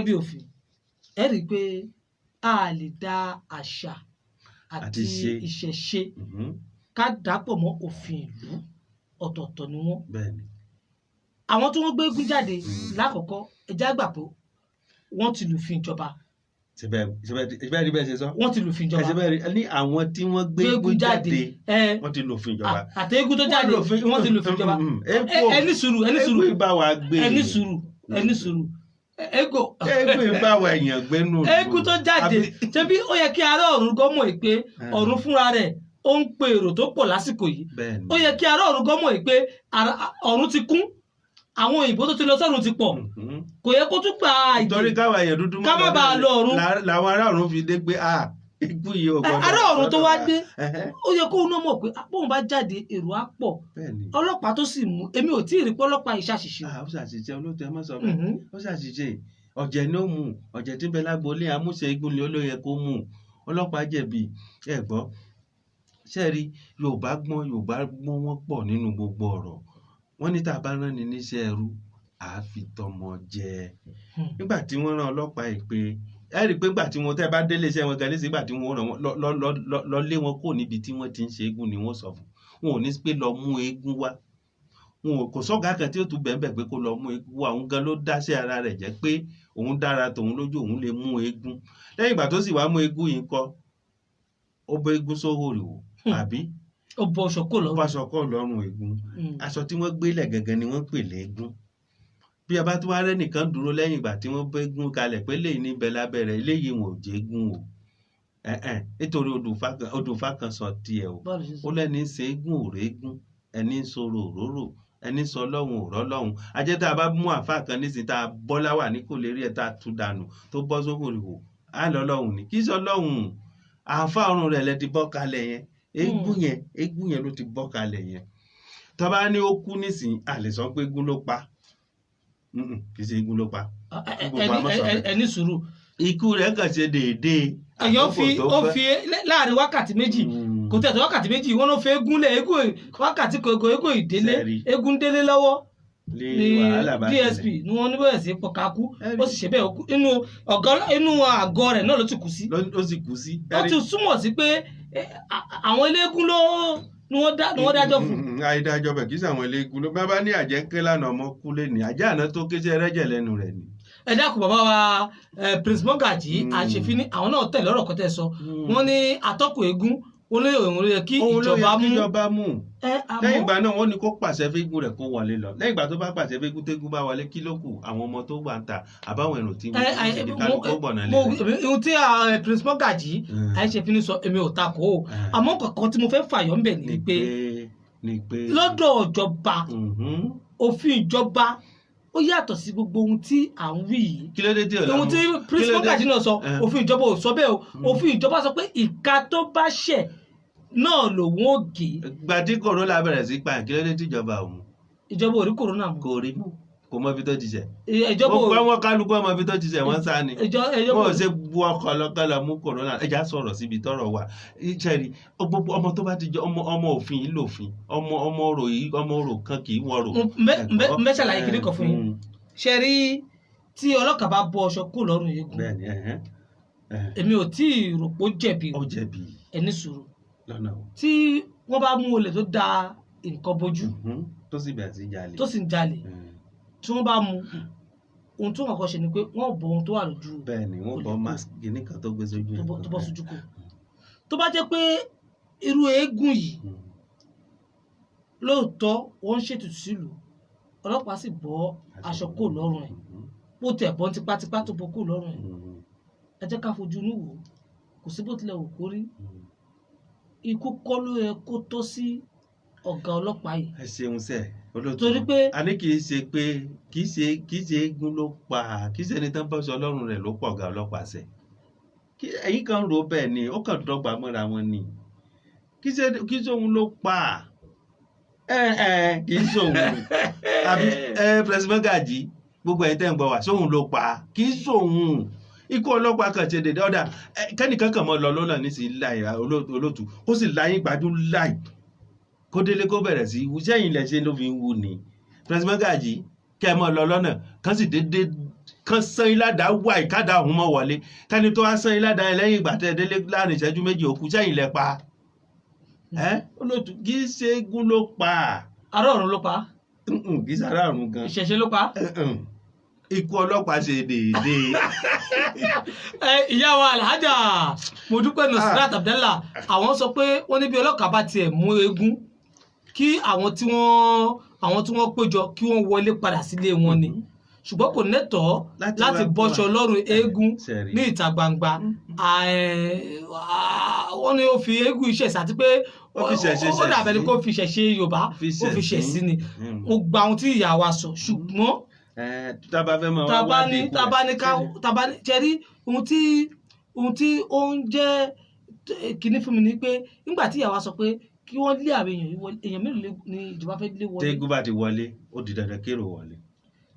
bí òfin ẹ rí i pé a lè dá àṣà àti ìṣẹ̀ṣe ká dàpọ̀ mọ́ òfin ìlú, ọ̀tọ̀ọ̀tọ̀ ni wọ́n. àwọn tí wọ́n gbé eégún jáde lákọ̀ọ́kọ́ ẹja gbà pé wọ́n ti lùfin ìjọba. ìṣẹ́bẹ̀rẹ̀ bẹ́ẹ̀ ṣe sọ. wọ́n ti lùfin ìjọba. ìṣẹ́bẹ̀rẹ̀ ní àwọn tí wọ́n gbé eégún jáde wọ́n ti lùfin ìjọba. àti eégún tó jáde wọ́n ti lùfin ìjọba. ẹni sùúrù eégún ìbá wa èèyàn gbénú. eégún tó jáde ṣebí ó yẹ kí ará ọ̀run gan mọ̀ pé ọ̀run fúnra rẹ̀ ó ń pe èrò tó pọ̀ lásìkò yìí. ó yẹ kí ará ọ̀run gan mọ̀ pé ọ̀run ti kún, àwọn òyìnbó tó ti lọ sọ́run ti pọ̀, kò yẹ kó tún gba ìdí. nítorí káwa èèyàn dúdú ká má bàa lọ ọ̀run. làwọn ará ọ̀run fi dé pé ikú yìí ò gbọdọ̀. ará ọ̀run tó wá dé ó yẹ kó náà mọ̀ pé bóun bá jáde èrò á pọ̀. ọlọ́pàá tó sì mú, èmi ò tí ì rí pé ọlọ́pàá yìí ṣàṣìṣe. ó ṣàṣìṣe olóòtú ẹ má sọ bẹ́ẹ̀, ó ṣàṣìṣe. ọ̀jẹ̀ ni ó mú, ọ̀jẹ̀ tí ń bẹ lágboolé amúṣe igun ni ó ló yẹ kó mú. ọlọ́pàá jẹ̀bi. ẹ gbọ́ ṣẹ́ẹ̀rí Yorùbá gbọ́n wọ́n pọ̀ nínú gbogbo ọ̀rọ̀. wọ́n ní tá a bá rán ni níṣẹ́ ẹrú àáfi tọmọ jẹ. nígbà tí wọ́n rán ọlọ́pàá yìí pé ẹ rí i pé nígbà tí wọ́n tẹ́ bá délé iṣẹ́ wọn gan ní sígbà tí wọ́n rán wọn lọ lé wọn kó níbi tí wọ́n ti ń ṣe eégún ni wọ́n sọ fún wọn. ò ní pé lọ mú eégún wá, wọn kò sọ́gà kan tí ó tún bẹ̀ẹ̀ pé kó lọ mú eégún wá. òun gan ló dáṣẹ́ ara rẹ̀ jẹ́ pé òun dára tòun lójú, òun lè mú eégún. lẹ́yìn ìgbà tó sì wá mú eégún yìí kọ́, ó bọ́ eégún sówó rè wò àbí ó bọ́ aṣọ kò lọ́rùn eégún. aṣọ tí wọ́n gbélẹ̀ gẹ́gẹ́ ni wọ́n pè léégún. bí a bá tún wá rẹ́ nìkan dúró lẹ́yìn ìgbà tí wọ́n bọ́ eégún kalẹ̀ pé léyìí níbẹ̀ lábẹ́rẹ̀ eléyìí wọn ò jẹ́ eégún o. nítorí odùfá kan sọ tiẹ̀ o, ó lẹ́ni ń ṣe eégún ò réégún, ẹni ń sọ̀rọ̀ òróró, ẹni sọ lọ́hùn òrọ́ lọ́hùn. ajẹ́ tá a bá mú àfáà kan nísìnyí tá a bọ́ láwà ní kò lè rí ẹ̀ tá a tú dànù tó bọ́ sókò rè wò á lọ lọ́hùn ni kì í sọ lọ́hùn. àfáà ọ̀run rẹ̀ lẹ ti bọ́ kalẹ̀ yẹn, eégún yẹn ló ti bọ́ kalẹ̀ yẹn. tó bá ní ó kú nísìnyí a lè sọ pé eégún ló pa, kì í ṣe eégún ló pa. ẹni sùúrù. ikú rẹ̀ kàn ṣe déédéé. èèyàn fi láàrin wákàtí méjì kò tẹ̀ tó wákàtí méjì wọ́n ló fẹ́ eégún lẹ̀ wákàtí kòkó eégún ìdélé eégún délé lọ́wọ́ ní DSP ni wọ́n ní bẹ̀rẹ̀ sí pọ̀kákú. ó sì ṣe bẹ́ẹ̀ inú àgọ́ rẹ̀ náà ló ti kú sí. ó ti túmọ̀ sí pé àwọn eléégún ni wọ́n dájọ́ fún. àìdájọ́ bẹ̀ kí sàwọn eléégún ló bá ní àjẹkẹ́ lánàá ọmọ kú lé ní ajá àná tó kéṣe ẹrẹ́jẹ̀ lẹ́nu rẹ̀ ni. ẹ dákun bàbá wa Prince Mogaji àṣefin ní àwọn náà tẹ̀lé ọ̀rọ̀ kọ́tẹ́ sọ wọ́n ní atọ́kùn eégún olóyè òun ló yẹ kí ìjọba mú. lẹ́yìn ìgbà náà wọ́n ní kó pàṣẹ fẹ́gùn rẹ̀ kó wọlé lọ. lẹ́yìn ìgbà tó bá pàṣẹ fẹ́gùn tẹ́gùn bá wọlé kí ló kù àwọn ọmọ tó wà ń ta àbáwọn èrò tí wọ́n kó gbọ̀nà lé. ohun tí Prince Mogaji àìṣefin sọ èmi ò takò ó àmọ́ kankan tí mo fẹ́ fàyọ́ ńbẹ̀ ni pé lọ́dọ̀ ìjọba òfin ìjọba ó yàtọ̀ sí gbogbo ohun tí à ń wí yìí. kí ló dé tí ohun tí Prince Mogaji náà sọ òfin ìjọba ò sọ bẹ́ẹ̀ o. òfin ìjọba sọ pé ìka tó bá ṣẹ̀ náà lòun ò gé. ìgbà tí kòrónà bẹ̀rẹ̀ sí pa kí ló dé tí ìjọba ò mú. ìjọba ò rí kòrónà mú. kò rí mú, kò mọ ibi tó ti ṣẹ̀. ìjọba ò wọn kálukú ọmọ ibi tó ti ṣẹ̀ wọ́n sá ni. wọn ò ṣe bu ọkọ̀ lọ́kọ́lọ́ mú kòrónà. ẹja sọ̀rọ̀ síbi tọ́rọ̀ wà. ìṣẹ̀rí gbogbo ọmọ tó bá ti jẹ ọmọ òfin yìí lòfin ọmọ orò kan kì í wọ̀rọ̀. mẹ́sàlàyé kìíní kan fún yín ṣe rí tí ọlọ́kà bá bọ́ ọṣọ kó lọ́rùn eégún èmi ò tí ì rò pé ó jẹ̀bi ẹni sùúrù tí wọ́n bá mú olè tó da nǹkan bójú tó sì bẹ̀rẹ̀ sí jalè tó sì ń jalè tí wọ́n bá mú ohun tó kọ́kọ́ ṣe ni pé wọ́n bọ ohun tó wà lójú. bẹ́ẹ̀ni wọ́n bọ mask nìkan tó gbé sójú ẹ̀ tó bọ́ sójú kò tó bá jẹ́ pé irú eégún yìí lóòótọ́ wọ́n ń ṣètùtù sílùú ọlọ́pàá sì bọ́ aṣọ kò lọ́rùn ẹ̀ bó tẹ̀ bọ́n tipátipá tó bọ́ kò lọ́rùn ẹ̀ ẹ jẹ́ ká fojú inú wò kò sí bó tilẹ̀ wò kó rí ikú kọ́ ló yẹ kó tọ́ sí ọ̀gá ọlọ́pàá yìí. ẹ ṣeun sẹ olóòtú torí pé a ní kì í ṣe pé kì í ṣe eégún ló pa kì í ṣe ẹni tán bọ́ sọ ọlọ́run rẹ̀ ló pọ̀ ọ̀gá ọlọ́pàá sẹ ẹ̀yin kan rò bẹ́ẹ̀ ni ó kàn dọ́gba mọ́ra wọn ni kì í sóhun ló pa kì í sóhun àbí President Magaji gbogbo ẹ̀yin tẹ́ ń gbọ́ wá sóhun ló pa kì í sóhun ikú ọlọ́pàá kan ṣe dédé ọ̀dà kẹ́nìkan kàn mọ́ lọ lọ́nà nísìnyí láì olóòtú kó sì láyín gbádùn láì kó délé kó bẹ̀rẹ̀ sí wú sẹ́yìn ilẹ̀ ṣe ló fi ń wú ni President Magaji kẹ́ ẹ mọ́ lọ lọ́nà kan sì dédé kan sán iládàá wà ìkádà ọ̀hún mọ́ wọlé kẹ́ni tó wá sán iládàá yẹn lẹ́yìn ìgbà tẹ́ délé láàrin ìṣẹ́jú méjì òkú sẹ́yìn ilẹ̀ pa olóòtú kì í ṣe eégún ló pa ará ọ̀run ló pa kì í sára ọ̀run gan ìṣẹ̀ṣe ló pa ikú ọlọ́pàá ṣe déédéé. ìyá wa Alhaja Modúpẹ́ Nasirat Abdallah àwọn sọ pé wọ́n ní bí ọlọ́kàá bá tiẹ̀ mú eégún kí àwọn tí wọ́n péjọ kí wọ́n wọlé padà sílé wọn ni ṣùgbọ́n kò nẹ́tọ̀ọ́ láti bọ́ṣọ lọ́rùn eégún ní ìta gbangba wọ́n ní ó fi eégún ìṣẹ̀ṣe àti pé ó dàbẹ̀ ni kó fi ìṣẹ̀ṣe Yorùbá ó fi ṣẹ̀ sí ni mo gba ohun tí ìyá wa sọ ṣùgbọ́n taba ní jẹ́rí ohun tí ó ń jẹ́ kìíní fún mi ni pé nígbà tí ìyá wa sọ pé kí wọ́n lé àwọn èèyàn mélòó ni ìjọba fẹ́ lé wọlé. tẹ́gùn bá ti wọlé ó di dandan kérò wọlé.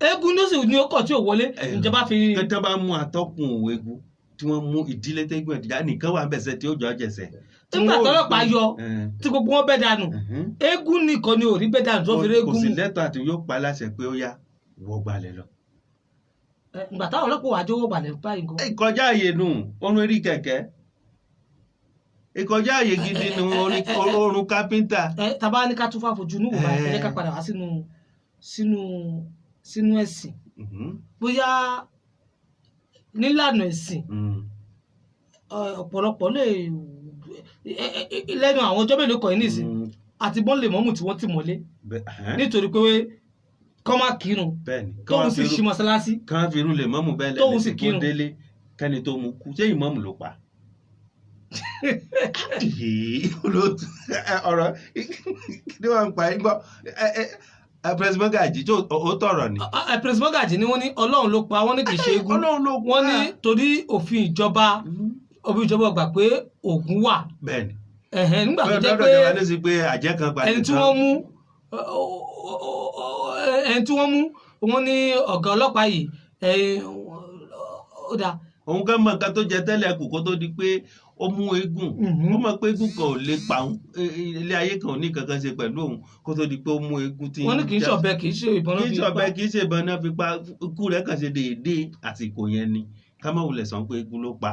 eégún ló sì ní ọkọ̀ tí ò wọlé ìjọba fi. kẹtẹ bá mú atọ́kùn òwe eégún tí wọ́n mú ìdílé tẹ́gùn ẹ̀dìjà nìkan wà bẹ̀sẹ̀ tí ó jọ jẹsẹ̀. nígbà tọ́lọ́pàá yọ tí gbogbo wọn bẹ́ dànù eégún nìkan ni ò rí bẹ́ dànù tó fi eégún. kò sí lẹ́tọ̀ àti yóò pa láṣẹ pé ó yá wọ́ gbalẹ̀ lọ. ìgbà táwọn ọlọ́pàá wà á jówó balẹ̀ báyìí gan. ìkọjá àyè nù orun erí kẹ̀kẹ́ ìkọjá àyè gidi nù orun kápẹ́ńtà. tàbá ní ká tún fà fojú ní òwúrọ̀ ẹ jẹ́ ká padà wá sínú ẹ̀sìn bóyá nílànà ẹ̀sìn ọ̀pọ̀lọpọ̀ lè lẹ́nu àwọn ọjọ́ mélòó kan yìí nìsín àti bọ́n lè mọ́mù tí wọ́n ti mọ́lé nítorí pé kọ́ máa kírun tóun sì ṣí mọ́sálásí kán fi irú lè mọ́mù bẹ́ẹ̀ tóun sì lẹ́nu kírun tó délé kẹ́ni tó mú kú ṣé ìmọ̀mù ló pa. ọ̀rọ̀ kí wọ́n ń pa ẹ́ gbọ́ President Magaji tó ó tọ̀rọ̀ ni. President Magaji ni wọ́n ní Ọlọ́run ló pa wọ́n ní kì í ṣe eégún wọ́n ní torí òfin ìjọba gbà pé Ògún wà. bẹ́ẹ̀ni nígbà tó jẹ́ pé ẹni tí wọ́n mú wọ́n ní ọ̀gá ọlọ́pàá yìí ó dáa. òun kan mọ nǹkan tó jẹ tẹ́lẹ̀ kù kó tó di pé ó mú eégún ó mọ̀ pé eégún kan ò lè pa òun ilé ayé kan ò ní kankan ṣe pẹ̀lú òun kó tó di pé ó mú eégún tí. wọ́n ní kì í ṣọ̀bẹ kì í ṣe ìbọn náà fi pa kì í ṣe ìbọn náà fi pa ikú rẹ̀ kàn ṣe déédéé àsìkò yẹn ni ká má wulẹ̀ sọ pé eégún ló pa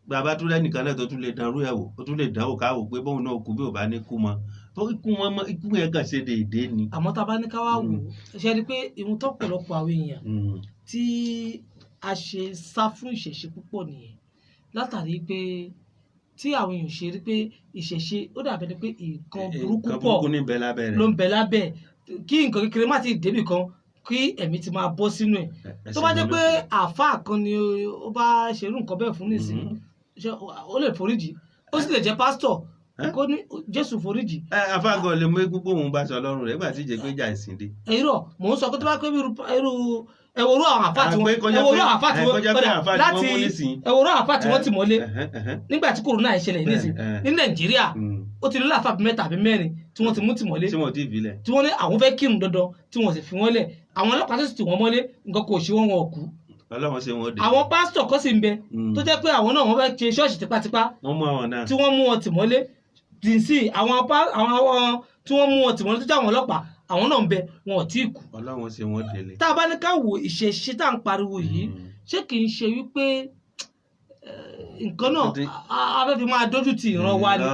bàbá tó lẹ́nìkan náà tó tún lè dánrú ẹ̀ wò ó tún lè dánwò káwò pé bóun náà kú bí ò bá ní kú mọ́ tó ikú yẹn kàn ṣe déédéé ni. àmọ́ tá a bá ní ká wá wò ó ṣe rí i pé ìhun tó pọ̀lọpọ̀ àwọn èèyàn tí a ṣe sá fún ìṣẹ̀ṣe púpọ̀ nìyẹn látàrí pé tí àwọn èèyàn ṣe rí pé ìṣẹ̀ṣe ó dàbẹ̀ ni pé nǹkan burúkú pọ̀ ló ń bẹ lábẹ́ kí nǹkan kékeré má ti débì kan kí ẹ̀mí ti máa bọ́ sínú ẹ̀ tó bá jẹ́ pé àáfàá kan ni ó bá ṣerú nǹkan bẹ́ẹ̀ fún nísìnyí ó lè foríjì ó sì lè jẹ́ pásítọ̀ kó ní Jésù foríjì. àfàgọ́ lè mú eégún bóun bá sọ ọlọ́run rẹ̀ nígbà tí ìjẹ́gbẹ́jà ìsìn dé. irọ́ mò ń sọ pé tó bá pé irú ẹwòrú àwọn àfáà tí wọ́n ti mọ́lé nígbà tí kòrónà ìṣẹ̀lẹ̀ nísìn ní Nàìjíríà ó ti lọ́lá àfáà 3 àbí 4 tí wọ́n ti mú tì mọ́lé tí wọ́n ní àwọn fẹ́ kírun dandan tí wọ́n sì fi wọ́n lẹ̀ àwọn ọlọ́pàá tó sì tì wọ́n mọ́lé nǹkan kò ṣe wọ́n kú. àwọn pásítọ̀ kan sì ń bẹ tó jẹ́ pé àwọn náà wọ́n fẹ́ ṣe ṣọ́ọ̀ṣì tipátipá tí wọ́n mú wọn tì mọ́lé dìísì àwọn tí wọ́n mú wọn tì mọ́lé tó jẹ́ àwọn ọlọ́pàá àwọn náà ń bẹ wọn ò tí ì kú. Ọlọ́run ṣe wọ́n délé. tá a bá ní ká wo ìṣẹ̀ṣe tá à ń pariwo yìí ṣé kì í ṣe wípé nǹkan náà a fẹ́ fi máa dójú ti ìran wa ni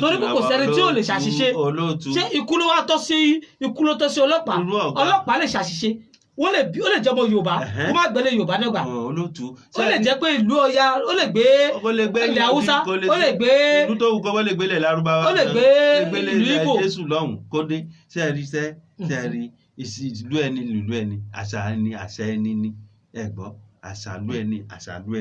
torí pé kò sẹ́ni tí ò lè ṣàṣìṣe ṣé ikú ló tọ́ sí ọlọ́pàá lè ṣàṣìṣe ó lè jẹ́ ọmọ Yorùbá kó má gbẹ́lẹ̀ Yorùbá dọ́gba ó lè jẹ́ pé ìlú Ọya ó lè gbé ilẹ̀ Haúsá ó lè gbé ìlú tó wù kọ́ ó lè gbé ilẹ̀ Lárúbáwá ó lè gbé ìlú Ìgbò Jésù lọ́hùn kó dé sẹ́ẹ̀rí ìlú ẹni ìlú ẹni àṣà ẹni ni ẹ̀gbọ́n àṣàlú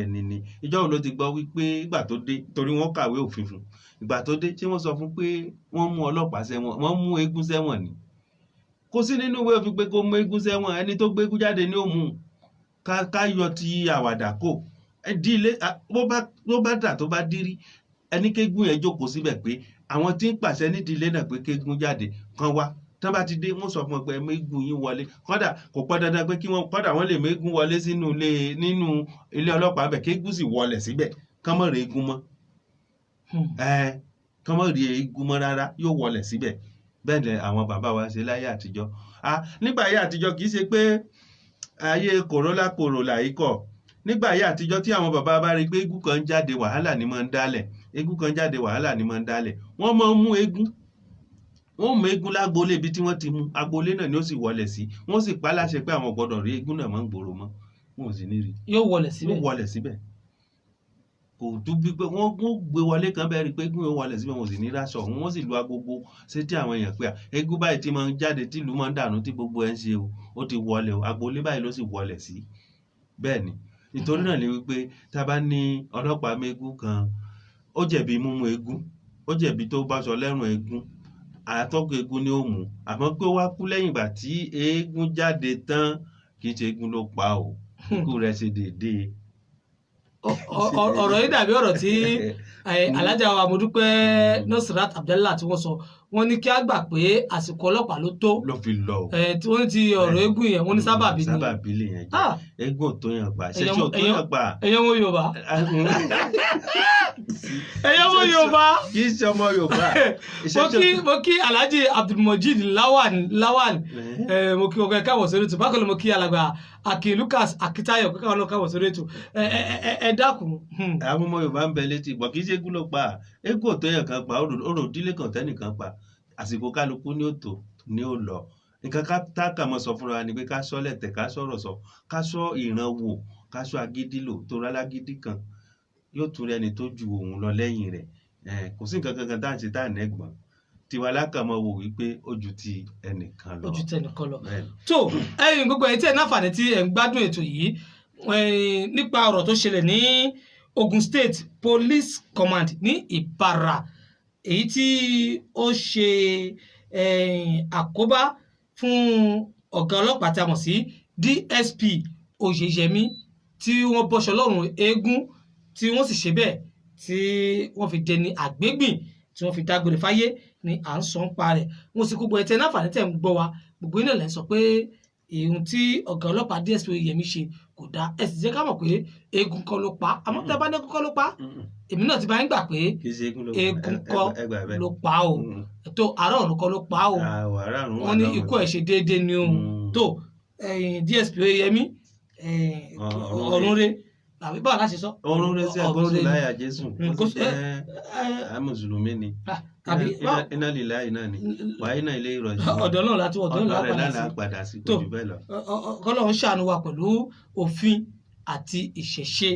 ẹni ni ìjọ wo ló ti gbọ́ wípé ìgbà tó dé torí wọ́n kàwé òfin fún ìgbà tó dé tí wọ́n sọ fún pé wọ́n mú ọlọ́pàá sẹ́wọ̀n wọ́n mú eégún sẹ́wọ̀n ni kò sí nínú ìwé òfin pé kó mú eégún sẹ́wọ̀n ẹni tó gbégún jáde ní òmù ká yọ ti àwàdà kò ìdílé bó bá dà tó bá dírí ẹni kégún yẹn jókòó síbẹ̀ pé àwọn tí ń pàṣẹ nídìílé náà pé kégún jáde kan wá tán bá ti dé wọ́n sọ fún ọ pé mégún yín wọlé kódà kò pọn dandan pé kí wọ́n kódà wọ́n lè mégún wọlé nínú ilé ọlọ́pàá bẹ̀ kégún sì wọlẹ̀ síbẹ̀ kán mọ̀ rí eégún mọ́ kán mọ̀ rí eégún mọ́ rárá yóò wọlẹ̀ síbẹ̀ bẹ́ẹ̀ ni àwọn bàbá wa ṣe láyé àtijọ́ nígbà ayé àtijọ́ kì í ṣe pé ayé kòrólà yìí kọ̀ nígbà ayé àtijọ́ tí àwọn bàbá bá rí pé eégún kan jáde wàhálà ni máa ń dálẹ̀ eégún kan jáde wàhálà ni máa ń dálẹ̀ wọ́n máa ń mú eégún wọ́n mú eégún lágboolé ibi tí wọ́n ti mú agboolé náà ni ó sì wọlé sí wọ́n sì pa láṣẹ pé àwọn gbọ́dọ̀ rí eégún náà mọ́ ń gbòòrò mọ́ wọn ò sì ní rí yóò wọlé síbẹ̀ kò tún bí pé wọ́n gbé wọlé kan bẹ́ẹ̀ rí pé eégún yóò wọlé síbẹ̀ wọn ò sì ní ráṣọ wọ́n sì lu agogo sétí àwọn èèyàn pé eégún báyìí tí máa ń jáde tí ìlú máa ń dànù tí gbogbo ẹ̀ ń ṣe o ó ti wọlé o agboolé báyìí ló sì wọlé sí bẹ́ẹ̀ ni nítorí náà ni wípé tá a bá ní ọlọ́pàá mégún kan ó jẹ̀bi mímú eégún ó jẹ̀bi tó bá sọ lẹ́rùn eégún àtọ́kọ̀ eégún ni ó mú àmọ́ pé ó wá kú lẹ́yìn ìgbà tí eégún jáde tán kì í ṣe eégún ló pa o ikú rẹ̀ ṣe déédéé. ọ̀rọ̀ yìí dàbí ọ̀rọ̀ tí alájà wa Modúpẹ́ Nasirat Abdallah tí wọ́n sọ wọ́n ní kí á gbà pé àsìkò ọlọ́pàá ló tó ló fi lọ o tí wọ́n ti ọ̀rọ̀ eégún yẹn wọ́n ní sábàbí ni sábàbí lè yẹn jẹ́ eégún tó yàn pa ṣẹṣẹ ò tó yàn pa. ẹ̀yin ọmọ Yorùbá ẹ̀yin ọmọ Yorùbá kì í ṣe ọmọ Yorùbá. mo kí Alhaji Abdulmojid Lawan mo kí ọkọ ẹ káwọ sórí ètò bákan náà mo kí alàgbà Akin Lucas Akitayo kí káwọn náà káwọ sórí ètò ẹ dákun. àwọn ọmọ Yorùbá ń bẹ létí ìgbọ̀n kì í ṣe eégún ló pa eégún ò tó yàn kan pa orò ìdílé kan tẹ́nìkan pa àsìkò kálukú ní òtò ní ò lọ nǹkan tá a kà mọ́ sọ fúnra wa ni pé ká sọ lẹ̀tẹ̀ ká sọ̀rọ̀ sọ ká sọ ìran wò ká sọ agídí lò tó rálágídí kan yóò tún rẹni tó ju òun lọ lẹ́yìn rẹ̀ kò sí nǹkan kankan tá à ń ṣe tá à nẹ́gbọ̀n tiwa lákàmọ́ wò wípé ó ju ti ẹnìkan lọ. ó ju tẹnìkan lọ tó ẹ̀yin gbogbo ẹ̀yin tí ẹ̀ náfààní tí ẹ̀ ń gbádùn ètò yìí nípa ọ̀rọ̀ tó ṣẹlẹ̀ ní Ogun State Police Command ní Ìbàrà èyí tí ó ṣe àkóbá fún ọ̀gá ọlọ́pàá tí a mọ̀ sí DSP Oyèyẹmí tí wọ́n bọ́ṣọ lọ́rùn eégún tí wọ́n sì ṣe bẹ́ẹ̀ tí wọ́n fi dẹni àgbégbìn tí wọ́n fi dágbére fáyé ni à ń sọ ń pa rẹ̀ wọ́n sì gbogbo ẹ̀tẹ́ náfààní tẹ̀ ń gbọ́ wa gbogbo iná lẹ́ ń sọ pé èèyàn tí ọ̀gá ọlọ́pàá DSP Oyèyẹmí ṣe kò dáa ẹ sì jẹ́ ká mọ̀ pé eégún kọ́ ló pa àmọ́ tẹ́ bá ní eégún kọ́ ló pa èmi náà ti bá ń gbà pé eégún kọ́ ló pa o tó àárọ̀ ọ̀run kọ́ ló pa o wọ́n ní ikú ẹ̀ ṣe déédéé ni o tó DSP Oyèyẹmí ọ̀run rẹ̀ àbí báwo láti sọ. ọ̀run rẹ̀ sí àgọ́sùn láyà Jésù mùsùlùmí ni iná lílá iná ni wàá iná ilé ìrọ̀jù ọ̀dọ̀ náà láti ọ̀dọ̀ náà láti padà sí kò jù bẹ́ẹ̀ lọ. kọ́lọ́run ṣàánú wa pẹ̀lú òfin àti ìṣẹ̀ṣe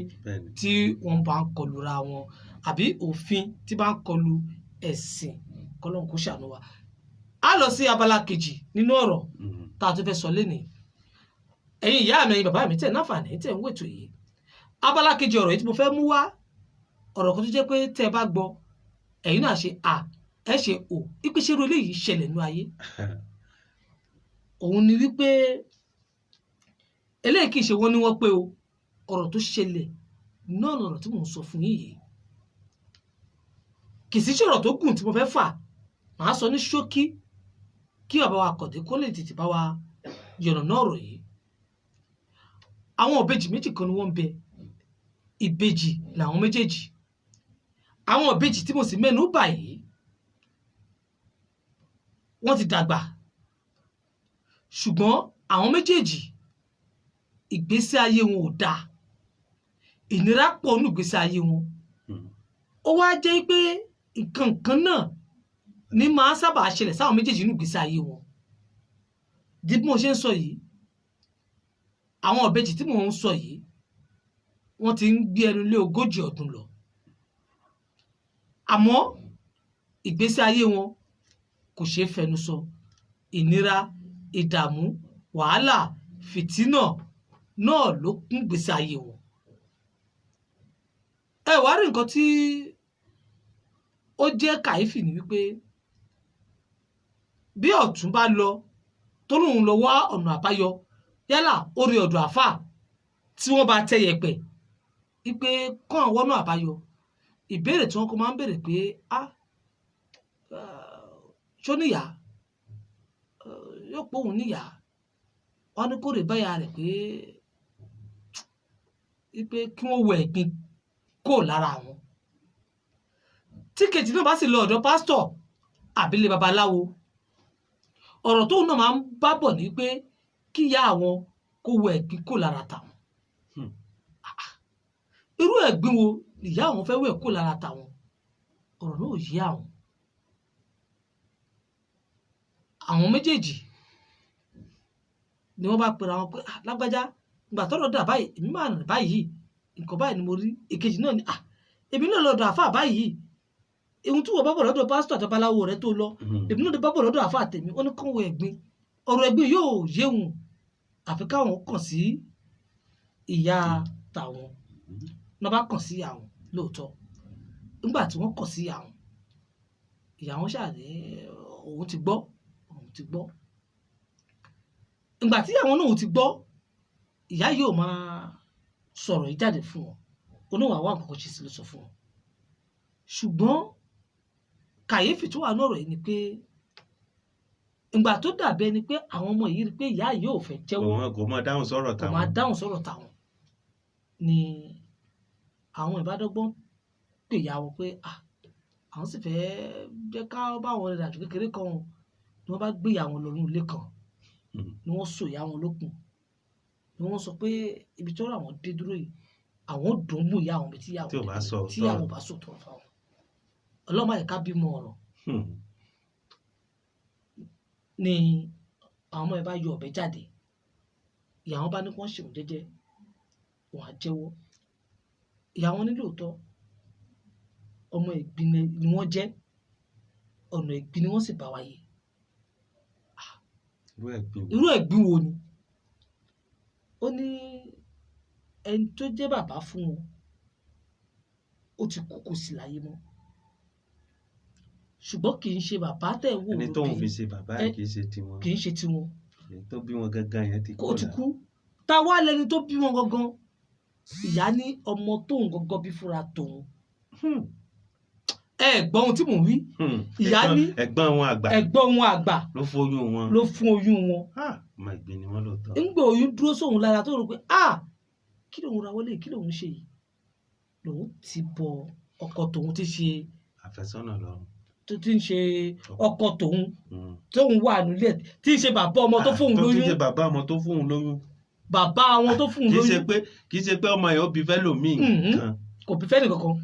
tí wọ́n bá ń kọlura wọn àbí òfin tí bá ń kọlu ẹ̀sìn kọ́lọ́run kó ṣàánú wa. a lọ sí abala kejì nínú ọ̀rọ̀ tá a tún fẹ́ sọ lénìí ẹ̀yin ìyá mi ẹ̀yin bàbá mi tẹ̀ náfààní tẹ̀ ń wètò yìí abala kejì ọ̀rọ̀ yìí tí mo fẹ́ mú wá ọ̀rọ̀ kan tó jẹ́ pé tẹ́ ẹ bá gbọ́ ẹ̀yin náà ṣe à ẹ ṣe ò ìpèsè irú eléyìí ṣẹlẹ̀ nínú ayé òun ni wípé eléyìí kì í ṣe wọ́n ní wọ́n pé o ọ̀rọ̀ tó ṣẹlẹ̀ náà lọ̀rọ̀ tí mò ń sọ fún yín yìí kì í sí ṣọ̀rọ̀ tó gùn tí mo fẹ́ fà màá sọ ní ṣókí kí bàbá wa Àkàndé kó lè tètè bá wa yọ̀nà náà ọ̀rọ̀ yìí àwọn ìbejì méjì kan ni wọ́n ń bẹ ìbejì làwọn méjèèjì àwọn ìbejì tí mo sì mẹ́nu bà yìí wọ́n ti dàgbà ṣùgbọ́n àwọn méjèèjì ìgbésí ayé wọn ò dáa ìnira pọ̀ nínú ìgbésí ayé wọn ó wá jẹ́ pé nǹkan náà ní máa sábà ṣẹlẹ̀ sáwọn méjèèjì nínú ìgbésí ayé wọn di bí mo ṣe ń sọ yìí àwọn ìbejì tí mò ń sọ yìí wọ́n ti ń gbé ẹnu lé 40 ọdún lọ àmọ́ ìgbésí ayé wọn kò ṣeé fẹnu sọ ìnira ìdààmú wàhálà fìtínà náà ló kún ìgbésí ayé wọn ẹ wá rí nǹkan tí ó jẹ́ kàyéfì ni wípé bí ọ̀tún bá lọ tó lóun lọ wá ọ̀nà àbáyọ yálà orí ọ̀dọ̀ àfà tí wọ́n bá tẹ yẹ̀pẹ̀ wípé kán àwọn náà àbáyọ ìbéèrè tí wọ́n kọ́ máa ń béèrè pé ṣó níyà yóò pọ̀ òun níyà wọ́n ní kó rè báyà rẹ̀ pé wípé kí wọ́n wọ ẹ̀gbin kó lára àwọn tí kejì náà bá sì lọ ọ̀dọ̀ pásítọ̀ àbílẹ̀ babaláwo ọ̀rọ̀ tóun náà máa ń bá bọ̀ ní pé kí ìyá àwọn kó wọ ẹ̀gbin kó lára tàwọn irú ẹ̀gbin wo ìyá àwọn fẹ́ wẹ̀ kó lára tàwọn ọ̀rọ̀ náà ò yé àwọn méjèèjì ni wọ́n bá pera wọn pé lágbájá ìgbà tọ́rọ̀ dà báyìí èmi máa rìn báyìí nǹkan báyìí ni mo rí èkejì náà ni èmi náà lọ́dọ̀ àfà báyìí ohun tí wọ́n bá bọ̀ lọ́dọ̀ pásítọ̀ àti babaláwo rẹ̀ tó lọ èmi náà bá bọ̀ lọ́dọ̀ àfà tèmi ó ní kán wọ ẹ̀gbin ọ̀rọ̀ ẹ̀gbin yóò yéhun àfi káwọn kàn sí ìyá tàwọn náà bá kàn sí àwọn lóòótọ́ nígbà tí wọ́n kàn sí àwọn ìyá wọn ṣàní òun ti gbọ́ ìgbà tí àwọn náà ti gbọ́ ìyá yóò máa sọ̀rọ̀ yìí jáde fún wọn oníwà wà nǹkan ṣe sí ló sọ fún wọn ṣùgbọ́n kàyéfì tó wà lọ́rọ̀ yìí ni pé ìgbà tó dàbí ẹni pé àwọn ọmọ yìí rí pé ìyá yóò fẹ́ jẹ́wọ́ kò máa dáhùn sọ̀rọ̀ táwọn ni àwọn ìbádọ́gbọ́n pè ya wọn pé àwọn sì fẹ́ jẹ́ ká bá wọn rìnrìn àjò kékeré kan ni wọ́n bá gbé ìyá wọn lọ́rùn ilé kan ni wọ́n so ìyá wọn lókun ni wọ́n sọ pé ibi tó rà wọ́n dé dúró yìí àwọn dùn mú ìyá àwọn tí àwọn bá sọ tọrọ fáwọn ọlọ́mọ ẹ̀ka bímọ ọ̀rọ̀ ni àwọn ọmọ ẹ̀ bá yọ ọ̀bẹ jáde ìyá wọn bá ní kí wọ́n ṣèwọ̀n jẹ́jẹ́ wọn á jẹ́wọ́ ìyá wọn ní lóòótọ́ ọmọ ẹ̀gbin ni wọ́n jẹ́ ọ̀nà ẹ̀gbin ni wọ́n sì bá wáyé irú ẹ̀gbin wo ni ó ní ẹni tó jẹ́ bàbá fún wọn ó ti kú kò sí láyé mọ́ ṣùgbọ́n kì í ṣe bàbá tẹ̀ wò ẹni tó ń fi ṣe bàbá ẹ̀ kì í ṣe tiwọn ẹni tó bí wọn gangan yẹn ti kú ta wá lẹni tó bí wọn gangan ìyá ní ọmọ tóun gangan bí fúnra tòun ẹ̀gbọ́n ohun tí mò ń wí ìyá ní ẹ̀gbọ́n wọn àgbà ló fún oyún wọn ọmọ ìgbín ni wọn lóòótọ́ ńgbà oyún dúró sóhun lára tó rò pé kí lòun ra wọlé kí lòun ṣe yìí lòun ti bọ ọkọ tòun ti ṣe àfẹ́sọ́nà lọ́rùn tó ti ń ṣe ọkọ tóun wà nílẹ̀ tí ń ṣe bàbá ọmọ tó fóun lóyún tó ti ṣe bàbá ọmọ tó fóun lóyún bàbá àwọn tó fóun lóyún kì í ṣe pé ọmọ yẹn ó bí fẹ́ lòmíì kan kò bí fẹ́ nìkankan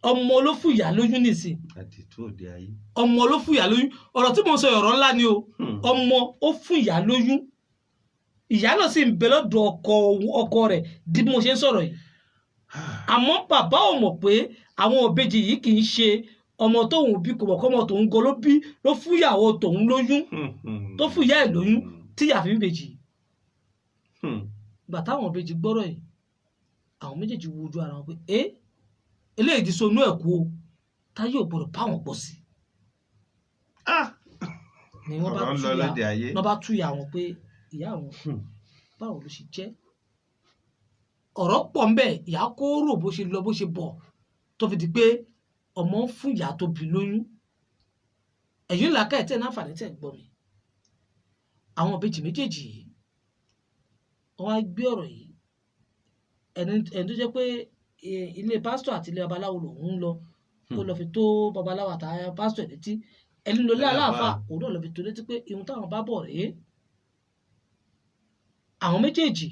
ọmọ ló fún ìyá lóyún nìsín àdìtú òde ayé ọmọ ló fún ìyá lóyún ọ̀rọ̀ tí mo sọ ọ̀rọ̀ ńlá ni o ọmọ ó fún ìyá lóyún ìyá náà sì ń bẹ lọ́dọ̀ ọkọ rẹ̀ di bí mo ṣe ń sọ̀rọ̀ yìí àmọ́ bàbá ò mọ̀ pé àwọn òbejì yìí kì í ṣe ọmọ tóun bí kò mọ̀ kọ́ ọmọ tòun gan ló fún ìyàwó tòun lóyún tó fún ìyá ẹ̀ lóyún tí ìyá fi ń bèjì gbà táwọn òbejì gbọ́rọ̀ yìí àwọn méjèèjì wo ojú ara wọn pé eléyìí ti sonú ẹ̀ kú o táyé ò gbọdọ̀ bá wọn pọ̀ sí ni wọ́n bá túyà wọn pé ìyá wọn báwo ló ṣe jẹ́ ọ̀rọ̀ pọ̀ ń bẹ ìyá kó rò bó ṣe lọ bó ṣe bọ̀ tó fi di pé ọmọ ń fún ìyá tó bí lóyún ẹ̀yìn ńlá ká ẹ̀ tẹ́ náà fàní tẹ̀ gbọ́ mi àwọn ìbejì méjèèjì yìí wọ́n á gbé ọ̀rọ̀ yìí ẹni tó jẹ́ pé ilé pásítọ̀ àti ilé babaláwo lòun ń lọ kó lọ fi tó babaláwo àti pásítọ̀ létí ẹni lọlé aláàfáà òun náà lọ fi tó létí pé ihun táwọn bá bọ̀ rèé àwọn méjèèjì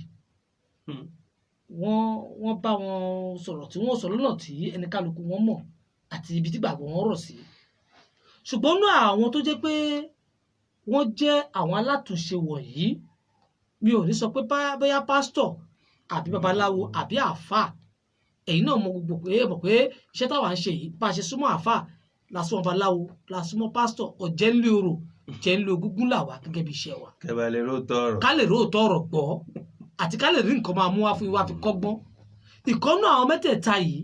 wọ́n bá wọn sọ̀rọ̀ tí wọ́n sọ lọ́nà tí ẹni kálukú wọn mọ̀ àti ibi tí gbàgbọ́ wọn rọ̀ sí ṣùgbọ́n náà àwọn tó jẹ́ pé wọ́n jẹ́ àwọn alátúnṣe wọ̀nyí mi ò ní sọ pé bóyá pásítọ̀ àbí babaláwo àbí àáfàá ẹ̀yin náà mọ̀ pé iṣẹ́ táwa ń ṣe yìí bá a ṣe súnmọ́ àáfàá la súnmọ́ babaláwo la súnmọ́ pásítọ̀ ọ̀jẹ̀ ńlẹ̀ orò jẹ́ ńlẹ̀ ogúngún làwà gẹ́gẹ́ bí iṣẹ́ wa. kẹba lè róòtọ́ ọ̀rọ̀. ká lè róòtọ́ ọ̀rọ̀ gbọ́ àti ká lè rí nǹkan máa mú wá fún wa fi kọ́gbọ́n ìkọ́nú àwọn mẹ́tẹ̀ẹ̀ta yìí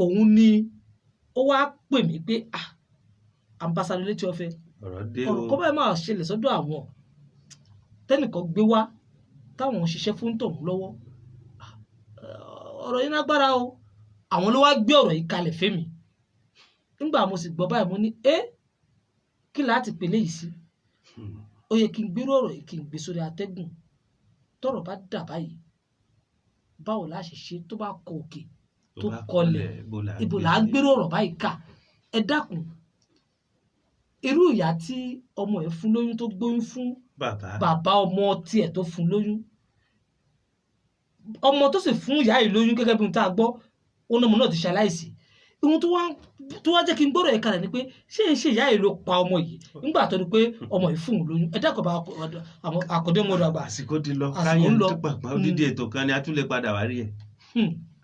òun ni ó wá pè mí pé ambassadọ Létí Ọ̀fẹ́ ọ̀rọ̀ kọ́ bẹ́ẹ̀ máa ṣẹlẹ̀ sọ́dọ̀ àwọn tẹ́nìkan gbé wá táwọn ṣiṣẹ́ fún tọ̀hún lọ́wọ́ ọ̀rọ̀ yìí lágbára o àwọn ló wá gbé ọ̀rọ̀ yìí kalẹ̀ fẹ́mi nígbà mo sì gbọ́ báyìí mo ní kí láti pèlè yìí sí ó yẹ kí n gbérò ọ̀rọ̀ yìí kí n gbé sórí atẹ́gùn tọ́rọ̀ bá dà báyìí báwo la ṣe ṣe tó bá kọ òkè tó kọlẹ̀ ibo là á gbérò ọ̀rọ̀ báyìí ká ẹ dákun irú ìyá tí ọmọ ẹ̀ fún lóyún tó gbóyún fún bàbá ọmọ tiẹ̀ tó fún lóyún ọmọ tó sì fún ìyá yìí lóyún gẹ́gẹ́ bí ohun tá a gbọ́ òun ọmọ náà ti ṣaláìsí ohun tó wá jẹ́ kí n gbọ́dọ̀ yẹn kalẹ̀ ni pé ṣé ìyá yìí ló pa ọmọ yìí nígbà tó di pé ọmọ yìí fún un lóyún ẹ dákọ̀ bá àkọ́dé mọ́dọ̀ àgbà. àsìkò ti lọ káyọ̀ tó pàpà odidi ètò kan ni a tún lè padà wá rí ẹ̀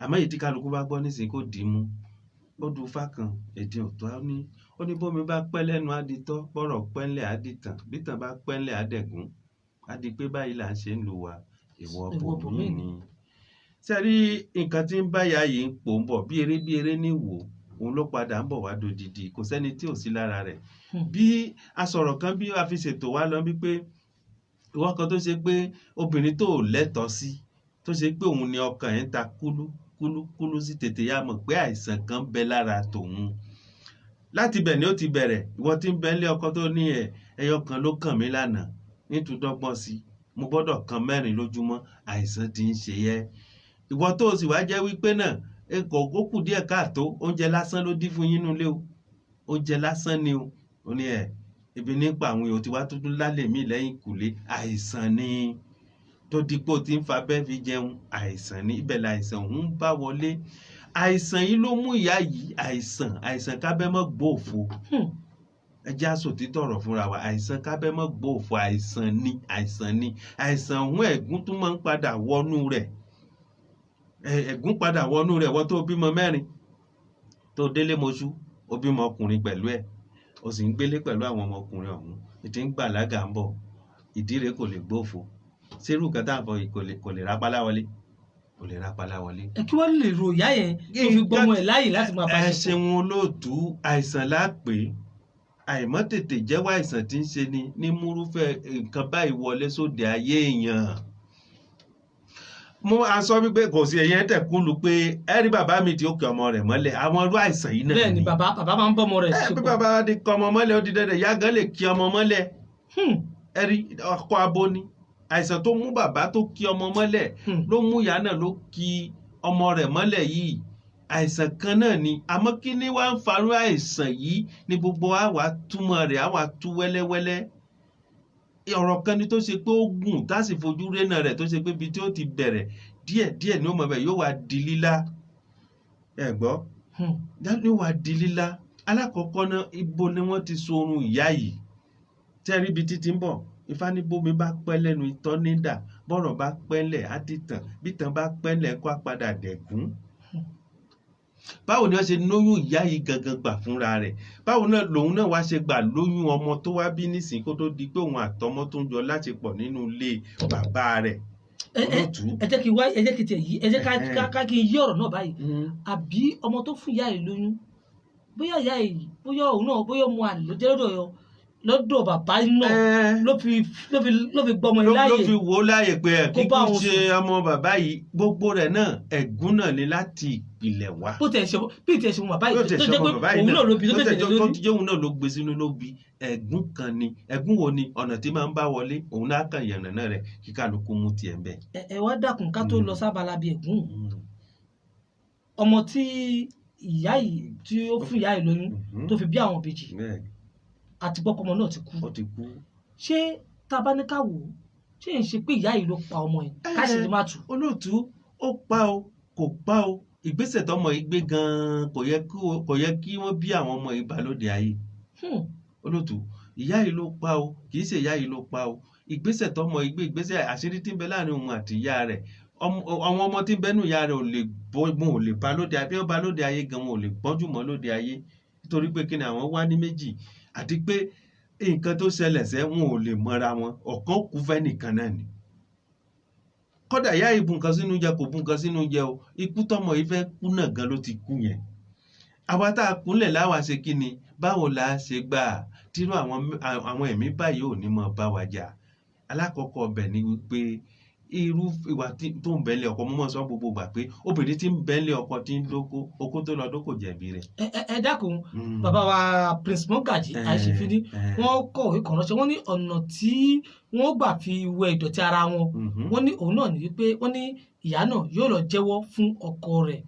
àmọ́ èyí tí kálukú bá gbọ́ nísìnyí kò dì í mú ó du fákan èdè òtọ́ ó ní bómi bá pẹ́ lẹ́nu aditọ́ bọ́rọ̀ pẹ́ńlẹ̀ adìtàn bítàn bá pẹ́ńlẹ̀ adẹ̀gún adi pé báyìí là ń ṣe ń lò wá ìwọ bòmí ni. sẹ́rí nǹkan tí ń báyà yìí ń pò ń bọ̀ bí eré ní wò òun ló padà ń bọ̀ wá dodidi kò sẹ́ni tí ò sí lára rẹ̀ bí asọ̀rọ̀ kan bí a fi ṣètò wá lọ wípé ìwọ kan tó ṣe pé obìnrin tó lẹ́tọ̀ọ́ sí tó ṣe pé òun ni ọkàn ẹ̀ ń ta kúlúkúlú sí tètè yá mọ̀ pé àìsàn kan bẹ lára tòun láti bẹ̀ ni ó ti bẹ̀rẹ̀ ìwọ tí ń bẹ nílé ọkọ tó ní ẹyọ kan ló kàn mí lánàá nítúndọ́gbọ́n sí mo gbọ́dọ̀ kan 4 lójúmọ́ àìsàn tí ń ṣe yẹ ìwọ tó sì wá jẹ́ wípé náà ẹ̀kọ́ ó kù díẹ̀ káàtó oúnjẹ lásán ló dín fún yín nínú ilé o oúnjẹ lásán ni o ó ní ibi nípa àwọn èèyàn tí wàá tuntun lálẹ́ mi lẹ́yìn kùlé àìsàn ni tó dípò tí ń fa bẹ́ẹ̀ fi jẹun àìsàn ni ibẹ̀ làìsàn ń bá wọlé àìsàn yìí ló mú ìyá yìí àìsàn kábẹ́mọ́ gbòòfò ẹjẹ́ àsòtítọ́ ọ̀rọ̀ fúnra wa àìsàn kábẹ́mọ́ gbòòfò àìsàn ni àìsàn òun ẹ̀gún tún máa ń padà wọnú rẹ̀ ẹ̀gún padà wọnú rẹ̀ wọ́n tó bímọ 4 tó délé mọ́ṣú ó bímọ ọkùnrin pẹ̀lú ẹ̀ ó sì ń gbélé pẹ̀lú àwọn ọmọkùnrin ọ̀hún ètí ń gbàlágà ń bọ̀ ìdí rẹ̀ kò lè gbòòfò sírù kan tá à ń fọ kò lè rápálá wọlé kò lè rápálá wọlé. ẹ kí wọ́n lè ro ìyá yẹn tó fi gbọ́mọ ẹ̀ láàyè láti máa bá ṣe pọ̀. ẹ ṣeun olóòtú àìsàn lápè àìmọ́ tètè jẹ́wọ́ àìsàn tí ń ṣe ni ní múrúfẹ́ nǹkan báyìí wọlé sóde ayé èèyàn. mo á sọ wípé kò sí ẹ̀yẹ́ tẹ̀kúlù pé ẹ rí bàbá mi tí ó kẹ ọmọ rẹ̀ mọ́lẹ̀ àwọn irú àìsàn yìí náà ni. bẹ́ẹ̀ ni bàbá máa ń bọ́ ọmọ rẹ̀ ṣe pọ̀. bí bàbá ti kọ ọmọ mọ́lẹ̀ ó di dandan ìyá gan lè kí ọmọ mọ́lẹ̀ ẹ rí ọkọ abo ni àìsàn tó mú bàbá tó kí ọmọ mọ́lẹ̀ ló mú ìyá náà ló kí ọmọ rẹ̀ mọ́lẹ̀ yìí àìsàn kan náà ni àmọ́ kí ni wàá ń farú àìsàn yìí ní gbogbo àwa túmọ̀ rẹ̀ àwa tú wẹ́lẹ́wẹ́lẹ́ ọ̀rọ̀ kan ni tó ṣe pé ó gùn tá sì fojú rénà rẹ̀ tó ṣe pé ibi tí ó ti bẹ̀rẹ̀ díẹ̀díẹ̀ ni ó mọ̀ bẹ́ẹ̀ yóò wá di lílá ẹ gbọ́ yóò wá di lílá alákọ̀ọ́kọ́ náà ibo ni wọ́n ti sorun ìyá yìí tẹ́rí ibi títí ń bọ̀ ìfanibómi bá pẹ́ lẹ́nu ìtọ́ nídà bọ́rọ̀ bá pẹ́lẹ̀ á dìtàn bítàn bá pẹ́lẹ̀ kó padà dẹ̀gún. báwo ni wọ́n ṣe lóyún ìyá yìí gangan gbà fúnra rẹ̀ báwo náà lòun náà wá ṣe gbà lóyún ọmọ tó wá bí nísìnyí kó tó di pé òun àtọmọ tó ń jọ láti pọ̀ nínú ilé bàbá rẹ̀. ẹ jẹ́ kí tiẹ̀ yí ẹ jẹ́ ká kí n yí ọ̀rọ̀ náà báyìí àbí ọmọ tó fún ìyá yìí lóyún bóyá ìyá yìí bóyá òun náà bóyá ọmọ àlè ló jẹ́ lọ́dọ̀ bàbá náà ló fi gbọmọ láàyè. ló fi wò ó láàyè pé kíkú ṣe ọmọ bàbá yìí gbogbo rẹ̀ náà ẹ̀gún náà ni láti ìpìlẹ̀ wá. bó tẹ̀ ṣe mọ bàbá yìí tó jẹ́ pé òun náà ló bí tó tẹ̀lé lórí. tó jẹ́ òun náà ló gbé sínú ló bí ẹ̀gún kan ni ẹ̀gún wo ni ọ̀nà tí máa ń bá wọlé òun náà kàn yànnà náà rẹ̀ kí kálukú mú tiẹ̀ ń bẹ̀. ẹ wá dákun ká tó lọ sábàlá bíi ẹ̀gún ọmọ tí ìyá yìí tí ó fún ìyá yìí lóyún tó fi bí àwọn ìbejì àti gbọ́kọmọ náà ti kú ṣé tabaníkà wò ṣé ń ṣe pé ìyá yìí ló pa ọmọ yìí káṣí lè má tù. olóòtú ó pa o kò pa o ìgbésẹ̀ tọmọ yìí gbé gan-an kò yẹ kí wọ́n bí àwọn ọmọ yìí bá lóde ayé. olóòtú ìyá yìí ló pa o kì í ṣe ìyá yìí ló pa o ìgbésẹ̀ tọmọ yìí gbé ìgbésẹ̀ àṣírí tí ń bẹ láàrin òun àti ìyá rẹ̀ àwọn ọmọ tí ń bẹnu ìyá rẹ̀ ò lè bá lóde ayé bí wọ́n bá lóde ayé gan wọn ò lè gbọ́njú mọ́ lóde ayé nítorí pé kí ni àwọn wá ní méjì àti pé nǹkan tó ṣẹlẹ̀ sẹ́ wọn ò lè mọ́ra wọn ọ̀kan kú fẹ́ nìkan náà ni. kódà ìyá yìí bu nǹkan sínú jẹ kò bu nǹkan sínú jẹ o ikú tọmọ yìí fẹ́ kú náà gan ló ti kú yẹn. àwa tá a kúnlẹ̀ láwa ṣe kí ni báwo la ṣe gbà tírú àwọn ẹ̀mí báyìí ò ní mọ̀ bá wa jà. alákọ̀ọ́kọ́ ọbẹ̀ ni wípé irú ìwà tó ń bẹ́lẹ̀ ọkọ mọ́ sọ gbogbo gbà pé obìnrin tí ń bẹ́lẹ̀ ọkọ tí ń lóko oko tó lọ dókò jẹ̀bi rẹ̀. ẹ dákun bàbá wa Prince Mogaji Àìṣèfínní wọ́n kọ̀wé kan ránṣẹ́ wọ́n ní ọ̀nà tí wọ́n gbà fi wẹ ìdọ̀tí ara wọn wọ́n ní òun náà ní wípé wọ́n ní ìyá náà yóò lọ jẹ́wọ́ fún ọkọ rẹ̀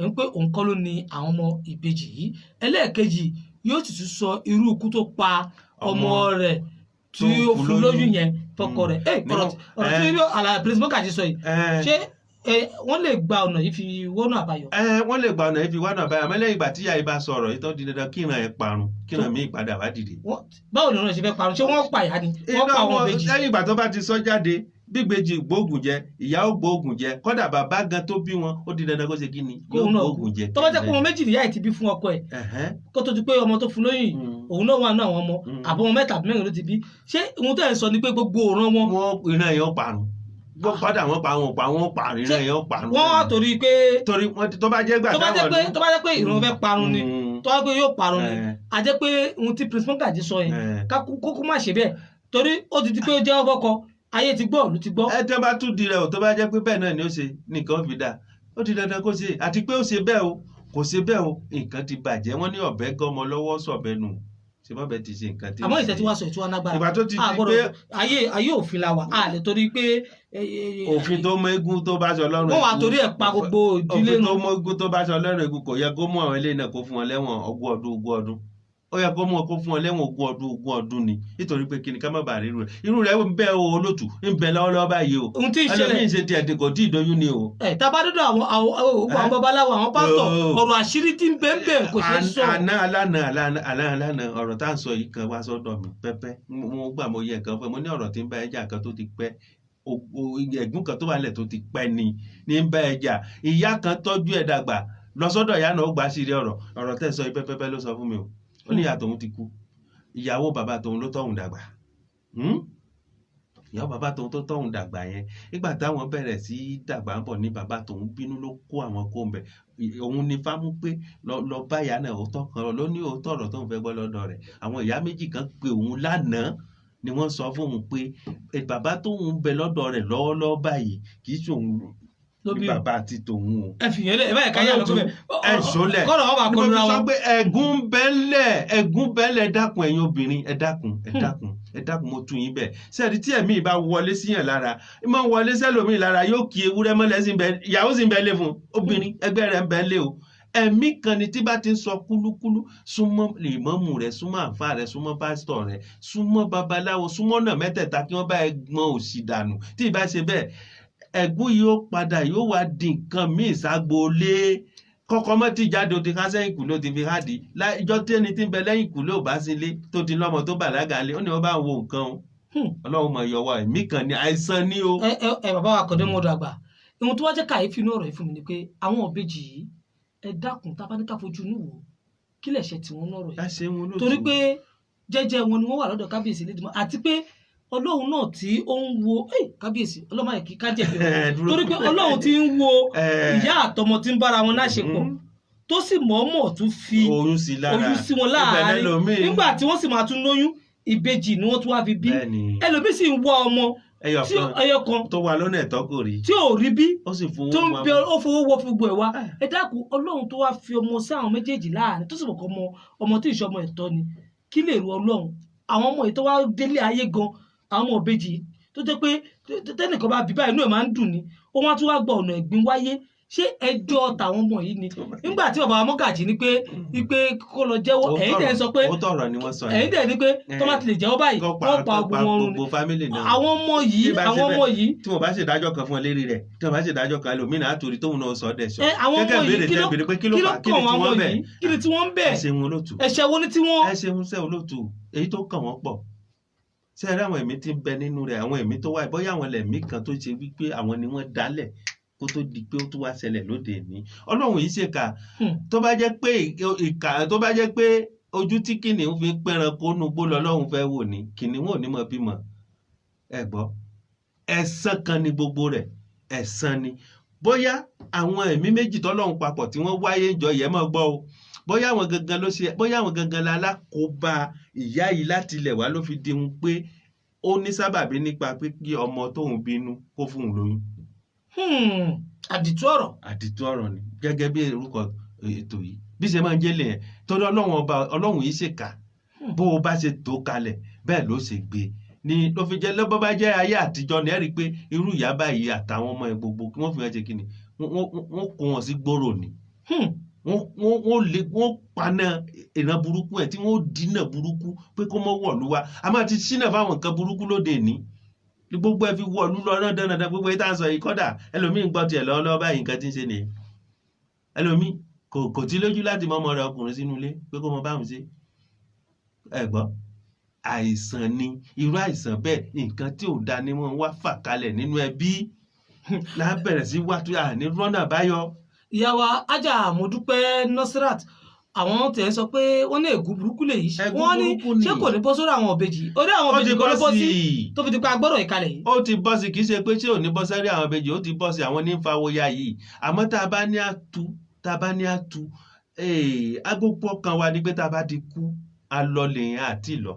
ń pé òun kọ́ ló ní àwọn ọmọ ìbejì yìí ẹlẹ́ẹ̀kejì yóò sì tún sọ irú ikú tó pa ọmọ rẹ̀ tí ó fún lóyún yẹn fọkọ rẹ̀ ọ̀rọ̀ tí Prince Mogaji sọ yìí ṣé wọ́n lè gba ọ̀nà yìí fi wọ́nà àbáyọ. wọ́n lè gba ọ̀nà yìí fi wọ́nà àbáyọ àmọ́ lẹ́yìn ìgbà tí ìyá yìí bá sọ̀rọ̀ yìí tó di dandan kí ìran ẹ̀ parun kí ìran míì padà wá dìde. báwo ni ìran ṣe fẹ́ parun ṣé wọ́n pa ìyá ni wọ́n pa àwọn ìbejì. lẹ́yìn ìgbà tó bá ti sọ jáde gbígbèjì gbóògùn jẹ ìyá ó gbóògùn jẹ kódà bàbá gan tó bí wọn ó di dandan kó ṣe kí ni yóò gbóògùn jẹ. tó bá jẹ́ pé ọmọ méjì nìyá ẹ̀ ti bí fún ọkọ ẹ̀ kó tó ti pé ọmọ tó fún lóyún òun náà wà ní àwọn ọmọ àbọ̀mọ mẹ́ta àbí mẹ́rin ló ti bí ṣé ìwọ̀n tó ẹ̀ sọ ni pé gbogbo òran wọn. wọn ìran yẹn ó parun padà wọn pa ìran yẹn ó parun. wọ́n wá torí pé tó bá jẹ́ gbà tó bá jẹ́ pé ìran fẹ́ parun ni tó bá pé yóò parun ni a jẹ́ pé ohun tí Prince Mogaji sọ yẹn kókó má ṣe bẹ́ẹ̀ torí ó ti di pé ó jẹ́ ọkọ ayé ti gbọ́ òlu ti gbọ́. ẹ tí wọ́n bá tún di rẹ̀ o tó bá jẹ́ pé bẹ́ẹ̀ náà ni ó ṣe nìkan fi dà ó ti dandan kó ṣe àti pé ó ṣe bẹ́ẹ̀ o kò ṣe bẹ́ẹ̀ o nǹkan ti bàjẹ́ wọ́n ní ọ̀bẹ gọ́mọ lọ́wọ́ sọ̀bẹ nù ṣe bọ́bẹ ti ṣe nǹkan tí. àmọ́ ìṣẹ́ tí wàá sọ ìtura nágbára ìgbà tó ti di pé ayé òfin la wà á lè torí pé. òfin tó mọ eégún tó bá ṣọ lọ́rùn. wọ́n wà torí ẹ̀ pa gbogbo ìdílé nù. òfin tó mọ eégún tó bá ṣọ lọ́rùn eégún kò yẹ kó mú àwọn eléyìí náà kó fún wọn lẹ́wọ̀n ogún ọdún ó yẹ kó mú ọ kó fún ọ lẹ́wọ̀n ogún ọdún ni nítorí pé kíni ká má bàa rí irú rẹ̀ ń bẹ o olótù ń bẹ lọ́wọ́lọ́wọ́ báyìí o ẹlòmíín ṣe tiẹ̀ dé kò tí ì doyún ni o. tá a bá dọ́dọ̀ àwọn babaláwo àwọn pásítọ̀ ọ̀rọ̀ àṣírí tí ń bẹ ń bẹ kò ṣe é sọ. alánà ọ̀rọ̀ tá à ń sọ yìí kan wá sọ́dọ̀ mi pẹ́pẹ́ mo gbà mo yẹ nǹkan fún ẹ mo ní ọ̀rọ̀ tí ń bá ẹja kan tó ti pẹ́ ẹ̀gún kan tó wà lẹ̀ tó ti pẹ́ ni ń bá ẹja ìyá kan tọ́jú ẹ̀ dàgbà lọ sọ́dọ̀ ìyá náà ó gbà sí rí ọ̀rọ̀ tẹ́ sọ yìí pẹ́pẹ́ ló sọ fún mi o ó ní ìyá tòun ti kú ìyàwó bàbá tòun ló tọ́hún dàgbà ìyàwó bàbá tòun tó tọ́hún dàgbà yẹn nígbà táwọn bẹ̀rẹ̀ sí dàgbà ń bọ̀ ní bàbá tòun bínú ló kó àwọn kó ń bẹ̀ òun ni fámú pé lọ bá ìyá náà òótọ́ kan ló ní òótọ́ ọ̀rọ̀ tóun fẹ́ gbọ́ lọ́dọ̀ rẹ̀ àwọn ìyá méjì kan pé òun lánàá ni wọ́n sọ fóun pé bàbá tóun bẹ lọ́dọ̀ rẹ̀ lọ́wọ́lọ́wọ́ báyìí kì í ṣòun ní bàbá àti tòun o. ẹ fìyẹn lẹ ẹ báyìí káyà lọ fún mi. ẹ sọlẹ kọ́nà wọn bá kọ́ lóra wọn. mo fi sọ pé ẹ̀gún bẹ́lẹ̀ dákun ẹ̀yin obìnrin ẹ dákun mo tún yín bẹ̀. sẹ́ẹ̀dí tí ẹ̀mí ìbá wọlé síyàn lára ìmọ̀ wọlé sẹ́lòmíì lára yóò kí ewúrẹ́ mọ́lẹ̀ sí bẹ́ẹ̀ ìyàwó sì ń bẹ́ẹ̀ lé fún obìnrin ẹgbẹ́ rẹ̀ ń bẹ́ẹ̀ lé o. ẹ̀mí kan ni tí bá ti ń sọ kúlúkúlú súnmọ́ ìmáàmù rẹ̀ súnmọ́ àǹfààní rẹ̀ súnmọ́ pásítọ̀ rẹ̀ súnmọ́ babaláwo súnmọ́ náà mẹ́tẹ̀ẹ̀ta kí wọ́n bá ẹ gbọ́n òsì dànù tí ì bá ṣe bẹ́ẹ̀ ẹ̀gún yìí ó padà yóò wá di nǹkan míì ságboolé kọ́kọ́ mọ́ tí jáde ó ti ká sẹ́yìn kùlé ó ti fi hádìí ìjọ tẹ́ni tí ń bẹ lẹ́yìn kùlé ò bá sílé tó ti lọ́mọ tó bàlágà lé ó ní wọ́n bá ń wo nǹkan o ọlọ́run mọ̀ yọwọ́ ẹ̀mí kan ní àìsàn ní o. ẹ bàbá wa kọ̀dé mọ́dọ̀ àgbà ohun tó wá jẹ́ kàyéfì inú ọ̀rọ̀ yìí fún mi ni pé àwọn òbejì yìí ẹ dákun tá a bá ní ká fojú inú wò kí lẹ̀ṣẹ̀ tí wọ́n lọ́rọ̀ yìí torí pé jẹ́jẹ́ wọn ni wọ́n wà lọ́dọ̀ kábíyèsí lédìmọ́ àti pé ọlọ́run náà tí ó ń wo kábíyèsí ọlọ́mọ yìí kí kájẹ̀bí ọ̀rọ̀ torí pé ọlọ́run tí ń wo ìyá àtọmọ tí ń bára wọn láṣepọ̀ tó sì mọ̀ọ́mọ̀ tún fi oyún sí wọn láàárín nígbà tí wọ́n sì máa tún lóyún ìbejì ni wọ́n tún wá fi bí ẹlòmíì sì ń wá ọmọ ẹyọ kan tó wà lọ́nà ẹ̀tọ́ kò rí tí ò rí bí tó ń bẹ ó fowó wọ fi gbogbo ẹ̀ wá ẹ dákun ọlọ́run tó wá fi ọmọ sí àwọn méjèèjì láàárín tó sì mọ̀ kọ́ ọmọ tí ìṣọmọ ẹ̀tọ́ ni kí lè ru ọlọ́run àwọn ọmọ yìí tó wá délé ayé gan àwọn ìbejì tó jẹ́ pé tẹ́nìkan bá bí báyìí inú ẹ̀ máa ń dùn ni ó wá tún wá gba ọ̀nà ẹ̀gbin wáyé ṣé ẹjọ́ tàwọn ọmọ yìí ni nígbà tí bàbá Mogaji ní pé kó lọ jẹ́wọ́ ẹ̀yin dẹ̀ sọ pé ẹ̀yin dẹ̀ ní pé tó má ti lè jẹ́wọ́ báyìí wọ́n pa ogun wọn run ni àwọn ọmọ yìí tí mo bá ṣe ìdájọ́ kan fún ọ lérí rẹ̀ tí mo bá ṣe ìdájọ́ kan lómìnira àtòrí tóun náà sọ dẹ̀ sọ gẹ́gẹ́ béèrè tẹ́ béèrè pé kí ló kàn wọ́n ọmọ yìí kí ni tí wọ́n ń bẹ̀ ẹ̀ṣẹ̀ wo ni tí wọ́n. ẹ̀ṣẹ̀ ń sẹ́ olóòtú èyí tó kàn wọ́n pọ̀ ṣé ẹ rí àwọn ẹ̀mí tí ń bẹ nínú rẹ̀ àwọn ẹ̀mí tó wáyé bóyá àwọn ẹ̀mí kan tó ṣe wípé àwọn ni wọ́n dálẹ̀ kó tó di pé ó tún wá ṣẹlẹ̀ lóde ní ọlọ́run yìí ṣe kà tó bá jẹ́ pé ìkà tó bá jẹ́ pé ojú tí kìnìún fi pẹ́ran kó nu gbó lọ́lọ́run fẹ́ wò ní kìnìún ò ní mọ̀ bímọ ẹ gbọ́ ẹ̀san kan ni gbogbo rẹ̀ ẹ̀san ni bóyá àwọn ẹ̀mí méjì tọ́lọ́run papọ̀ tí wọ́n wáyé jọ yẹ mọ́ gbọ́ o bóyá àwọn gangan ló ṣe bóyá àwọn gangan la alákòóbá ìyá yìí láti ilẹ̀ wá ló fi di hun pé ó ní sábàbí nípa pé kí ọmọ tóun bínú kó fún un lóyún. àdìtú ọ̀rọ̀. àdìtú ọ̀rọ̀ ni gẹ́gẹ́ bí orúkọ ètò yìí bí ṣe máa ń jẹ́lẹ̀ yẹn torí ọlọ́run yìí ṣèkà bó o bá ṣe tó kalẹ̀ bẹ́ẹ̀ ló ṣe gbé ni ló fi jẹ́ lọ́bọ́ bá jẹ́ ayé àtijọ́ ni ẹ rí i pé irú ìyá báyìí àtàwọn ọmọ ẹ gbogbo kí wọ́n fi hàn ṣe kí ni wọ́n kó wọn sí gbòòrò ni wọ́n paná ìran burúkú ẹ̀ tí wọ́n dínà burúkú pé kó mọ́ wọ̀lú wa a máa ti ṣínà fáwọn nǹkan burúkú lóde ní gbogbo ẹ fi wọ̀lú lọ náà dánadáná gbogbo ẹ tá à ń sọ yìí kọ́dà ẹlòmíín gbọ́ tiẹ̀ lọ́wọ́ báyìí nǹkan tí ń ṣe nìyẹn ẹlòmíín kò tí lójú láti mọ ọmọ rẹ̀ ọkùnrin sínú ilé pé kó mọ báwọn ṣe ẹ gbọ́ àìsàn ni irú àìsàn bẹ́ẹ̀ nǹkan tí ò da ni wọ́n wá fà kalẹ̀ nínú ẹbí lábẹ̀rẹ̀ sí wá tó àní rọ́nà báyọ̀. ìyá wa Ajá Modúpẹ́ Nasirat àwọn tẹ̀ sọ pé wọ́n ní ègún burúkú lè yìí wọ́n ní ṣé kò ní bọ́ sórí àwọn òbejì orí àwọn òbejì kò ní bọ́ sí tó fi di pé agbọ́dọ̀ ìkalẹ̀ yìí. ó ti bọ́ sí kì í ṣe pé ṣé ò ní bọ́ sẹ́rí àwọn òbejì ó ti bọ́ sí àwọn ní fàwọ́yà yìí àmọ́ tá a bá ní àtú agbópọ̀ kan wa ni pé tá a bá ti kú alọ́lẹ̀ yẹn àti lọ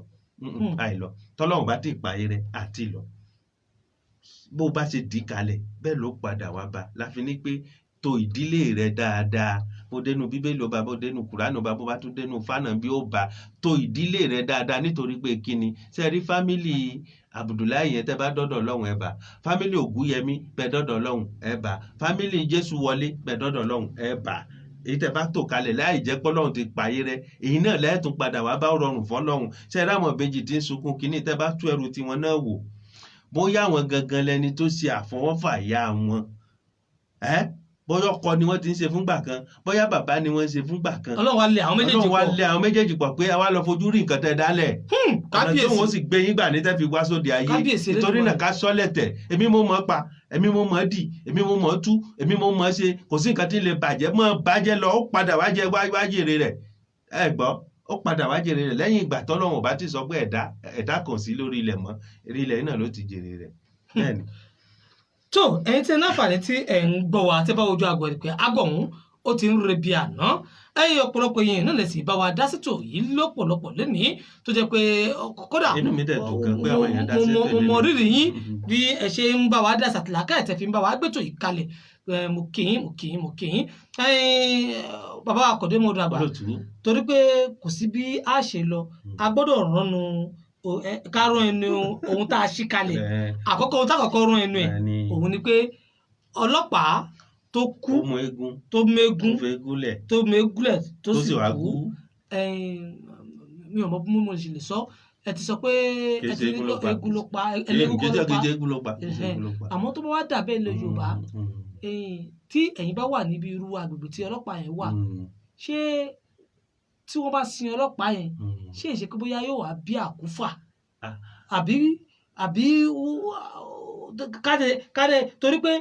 àìlọ tọ́lọ́run bá ti pààyè rẹ̀ àti lọ bó bá ṣe dì kalẹ̀ bẹ́ẹ̀ ló padà wá bá láfi ní pé tó ìdílé rẹ̀ dáadáa bó dénú bíbélì ó bá bó dénú kùránù bá bó bá tún dénú fánà bí ó bá tó ìdílé rẹ̀ dáadáa nítorí pé kíni ṣe rí fámìlì Abdullahi yẹn tẹ́ bá dọ́dọ̀ Ọlọ́run ẹ bá fámìlì Ògúnyẹmí bẹ́ẹ̀ dọ́dọ̀ Ọlọ́run ẹ bá fámìlì Jésù wọlé bẹ́ẹ̀ dọ́dọ̀ Ọlọ́run ẹ bá èyí tẹ́ bá tò kalẹ̀ láì jẹ́ pé Ọlọ́run ti pààyè rẹ̀ èyí náà lẹ́ẹ̀tún padà wá bá rọrùn fọ́lọ́run ṣe ráwọn ìbejì tí ń sunkún kínní tẹ́ bá tú ẹrù tiwọn náà wò bóyá àwọn gangan lẹni tó ṣe àfọwọ́fà ìyá wọn bóyá ọkọ ni wọ́n ti ń ṣe fúngbà kan bóyá bàbá ni wọ́n ń ṣe fúngbà kan Ọlọ́run wá lé àwọn méjèèjì pọ̀ pé àwa lọ fojú rí nǹkan tẹ́ dálẹ̀ ọ̀nà tí wọ́n sì gbé yín gbà ní tẹ́ fi wá sóde ayé nítorí náà ká sọ́lẹ̀ tẹ̀ èmi mo mọ̀ pa èmi mo mọ̀ dì èmi mo mọ̀ tú èmi mo mọ̀ ṣe kò sí nǹkan tí lè bàjẹ́ mọ́ bàjẹ́ lọ ó padà wá jẹ wájèrè rẹ̀ ẹ gbọ́ ó padà wá jèrè rẹ̀ lẹ́yìn ìgbà tọ́lọ́run ò bá ti sọ pé ẹ̀dá kan sí lórí ilẹ̀ mọ́ eré ilẹ̀ náà ló ti jèrè rẹ̀ bẹ́ẹ̀ ni. tó ẹ̀yin tí ẹ náfààní tí ẹ ń gbọ́ wa tẹ́ bá ojú àgọ́ ẹ̀ pé àgọ́ ọ̀hún ó ti ń re bí àná ẹ̀yin ọ̀pọ̀lọpọ̀ yẹn náà lè sì bá wa dá sítò yìí lọ́pọ̀lọpọ̀ lónìí tó jẹ́ pé kódà inú mi dẹ̀ dùn gan pé àwọn èèyàn dá sítò mo mọ rírì yín bí ẹ ṣe ń bá wa dá sàtìlákà ẹ̀ tẹ́ fi ń bá wa gbẹ́tò yìí kalẹ̀ mo kì í bàbá Àkàndé mo dàgbà torí pé kò sí bí a ṣe lọ a gbọ́dọ̀ ránu ká rán ẹnu ohun tá a ṣí kalẹ̀ àkọ́kọ́ ohun tá a kọ́kọ́ rán ẹnu ẹ̀ òun ni pé ọlọ́pàá tó kú tó mégúnlẹ̀ tó sì kú mi ò mọ bí mo ṣe lè sọ ẹ ti sọ pé egun ló pa ẹlẹ́gùn ló pa àmọ́ tó bá wá dàbẹ́ ilẹ̀ Yorùbá tí ẹ̀yin bá wà níbi irú agbègbè tí ọlọ́pàá yẹn wà ṣé tí wọ́n bá sin ọlọ́pàá yẹn ṣé ìṣe pé bóyá yóò wá bí àkúfà àbí káde torí pé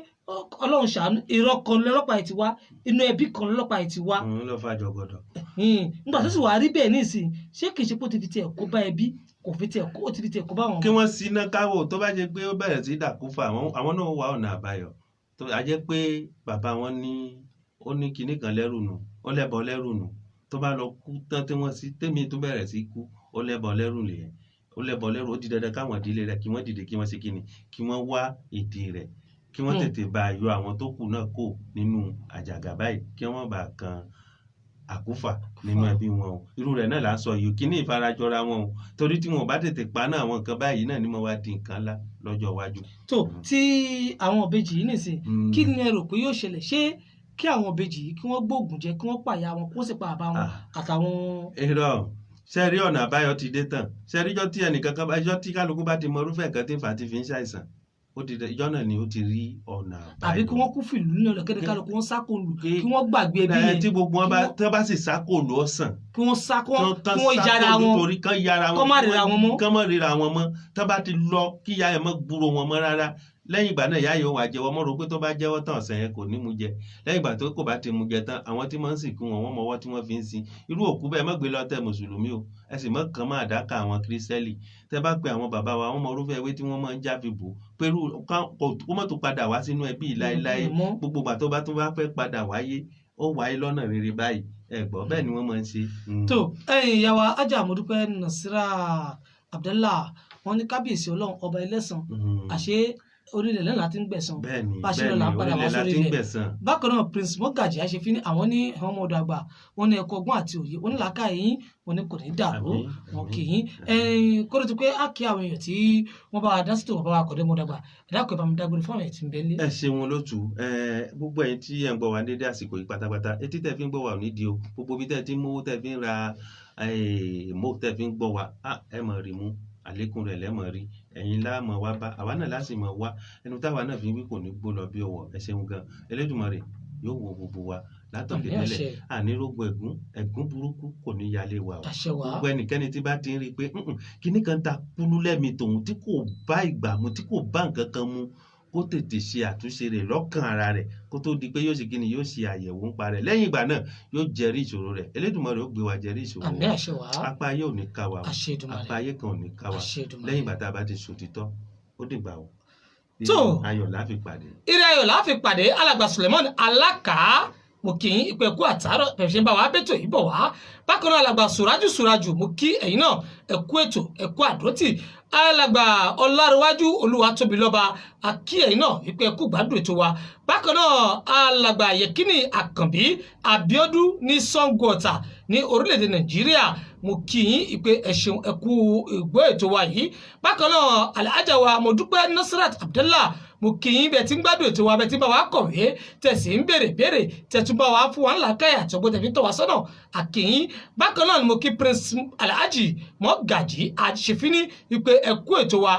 Ọlọ́run ṣàánú irọ́ kan lọ́lọ́pàá yìí ti wá inú ẹbí kan lọ́lọ́pàá yìí ti wá. ló fà jọgọdọ. nígbà tó sì wá rí bẹ́ẹ̀ nísìnyí ṣé kìí ṣe pé ó ti fi tiẹ̀ kó bá ẹbí kò fi tiẹ̀ kó ó ti fi tiẹ̀ kó bá wọn. kí wọ́n sí iná káwọ́ tó bá jẹ́ pé ó bẹ̀rẹ̀ sí dàkúfà àwọn náà wà ọ̀nà àbáyọ tó a jẹ́ pé bàbá wọn ó ní kinní kan lẹ́rù nù ó lẹ́bọ lẹ́rù nù tó bá lọ kú tán tí wọ́n sí tèmi tó bẹ̀rẹ̀ sí kú ó lẹ́bọ lẹ́rù lèyẹn ó lẹ́bọ lẹ́rù ó di dandan káwọn ìdílé rẹ̀ kí wọ́n dìde kí wọ́n ṣe kíni kí wọ́n wá ìdí rẹ̀ kí wọ́n tètè bá yọ àwọn tó kù náà kò nínú àjàgà báyìí kí wọ́n bá kan àkúfà nínú ẹbí wọn o irú rẹ̀ náà là ń sọ yìí kíní ìfarajọra wọn o torí tí wọn bá tètè pa náà àwọn nǹkan báyìí náà ni mo wá di nǹkan ńlá lọ́jọ́ iwájú. tó tí àwọn ìbejì yìí nìsín kí ni ẹ rò pé yóò ṣẹlẹ̀ ṣé kí àwọn ìbejì yìí kí wọ́n gbóògùn jẹ kí wọ́n pààyà wọn kó sì pa àbá wọn àtàwọn. irọ́ sẹ́rí ọ̀nà àbáyọ ti dé tán sẹ́rí ijọ́ tí ẹnìkan kan ijọ́ tí kálukú bá ti mọ irúfẹ́ nǹkan tí ń fà á ti fi ń ṣàìsàn ó ti ìjọ náà ni ó ti rí ọ̀nà àbáyọ. àbí kí wọ́n kú fìlú ní ọ̀nà kẹ́ni kálukú wọn sáko lù kí wọ́n gbàgbé ẹbí yẹn. tí gbogbo wọn bá sì sáko lù ọ̀sán. kí wọ́n yára wọn torí kán yára wọn kán má ríra wọn mọ́. kán má ríra wọn mọ́ tó bá ti lọ kí ìyá yẹn mọ́ gbúrò wọn mọ́ rárá lẹ́yìn ìgbà náà ìyá yẹn wà jẹ́wọ́ mọ́ ro pé tó bá jẹ́wọ́ tán ọ̀sẹ̀ yẹn kò ní mú jẹ lẹ́yìn ìgbà tó kò bá ti mú jẹ tán àwọn tí wọ́n ń sìnkú wọn wọ́n mọwọ́ tí wọ́n fi ń sin irú òkú bẹ́ẹ̀ má gbé lọ tẹ mùsùlùmí o ẹ sì mọ́ kàn máa dáka àwọn kírísítẹ́lì tẹ bá pe àwọn bàbá wa wọ́n mọ orúfẹ́ ewé tí wọ́n máa ń já fi bò pẹ̀lú kó mọ̀ tó padà wá sínú ẹbí láéláé gbogbo ìgbà tó bá fẹ́ padà wáyé ó wáyé lọ́nà rere báyìí ẹ gbọ́ bẹ́ẹ̀ ni wọ́n máa ń ṣe. tó ẹ̀yin ìyá wa Ajá Modúpẹ́ Nasirat Abdallah wọ́n ní kábíyèsí ọlọ́run ọba ẹlẹ́san àṣé orílẹ̀ lẹ́nu láti ń gbẹ̀san bẹ́ẹ̀ni pàṣẹ là ń padà wá orílẹ̀ sórí láti ń ilẹ̀ gbẹ̀san. bákan náà Prince Mogaji Aṣefini àwọn ní àwọn ọmọ ọdọ àgbà wọn ní ẹ̀kọ́ ọgbọ́n àti òye wọn ní làákàyè yín wọn ní kò ní dàrú wọn kì í kó ló ti pé á kí àwọn èèyàn tí wọ́n bá wa dá sí tó wọ́n bá wa kọ̀dé mọ́ dàgbà ẹ̀dá kò bá mi dágbére fún àwọn èèyàn tí ń bẹ nílé. ẹ ṣeun olótù gbogbo ẹ̀yin tí ẹ ń gbọ́ wa ní dédé àsìkò yìí pátápátá etí tẹ́ fi ń gbọ́ wa ò ní di o gbogbo bí tẹ́ ti ń mówó tẹ́ fi ń ra mo tẹ́ fi ń gbọ́ wa ẹ mọ̀ rí mú àlékún rẹ̀ lẹ́mọ̀ rí ẹ̀yin láàmọ̀ wá bá àwa náà láti mọ̀ wá ẹnu táwa náà fi wí kò ní gbó lọ bí ọwọ́ ẹ ṣeun gan Elédùmarè yóò wo gbogbo wa látọ̀kẹ́ délẹ̀ ànírógbó ẹ̀gún burúkú kò ní yálé wa o gbogbo ẹnikẹ́ni tí bá ti ń rí i pé kíní kan ta kúlú lẹ́mi tòun tí kò bá ìgbà mu tí kò bá nǹkan kan mu kó tètè ṣe àtúnṣe rẹ̀ lọ́kàn ara rẹ̀ kó tó di pé yóò ṣe kíni yóò ṣe àyẹ̀wò ń parẹ́ lẹ́yìn ìgbà náà yóò jẹ́rí ìṣòro rẹ̀ Elédùmarè ó gbé wa jẹ́rí ìṣòro wa apá ayé ò ní ká wa apá ayé kan ò ní ká wa lẹ́yìn ìgbà tá a bá ti ṣòtítọ́ ó dìgbà o tó ayọ̀ la fi pàdé. ire ayọ̀ la fi pàdé alàgbà Suleiman Alaka mo kì í ìpẹ̀kú àtàrọ̀ pẹ̀fẹ́ ń bá wa bẹ́tò yìí bọ̀ wá bákan náà alàgbà Suraju mo kí ẹ̀yin náà ẹ̀kú ètò ẹ̀kú àdótì alàgbà Ọlárẹ̀wájú Olúwatóbilọ́ba akí ẹ̀yin náà wípé ẹ̀kú gbádùn ètò wa bákan náà alàgbà Yẹkínì Àkànbí Abíọ́dún ní Sango Ọ̀tà ní orílẹ̀-èdè Nàìjíríà mo kí yín ìpè ẹ̀ṣẹ̀un ẹ̀kú ìgbọ́ ètò wa yìí bákan náà Alhaja wa Modúpẹ́ Nasirat Abdullah mo kí yín bẹ́ẹ̀ tí ń gbádùn ètò wa bẹ́ẹ̀ tí ń bá wa kọ̀wé tẹ̀sí ń béèrè tẹ̀tún bá wa fún wa ńlá káyà àtọ́gbọ́n tẹ̀fí tọ̀ wá sọ́nà àkìyín bákan náà ni mo kí Prince Alhaji Mogaji Aṣefini wípé ẹ̀kú ètò wa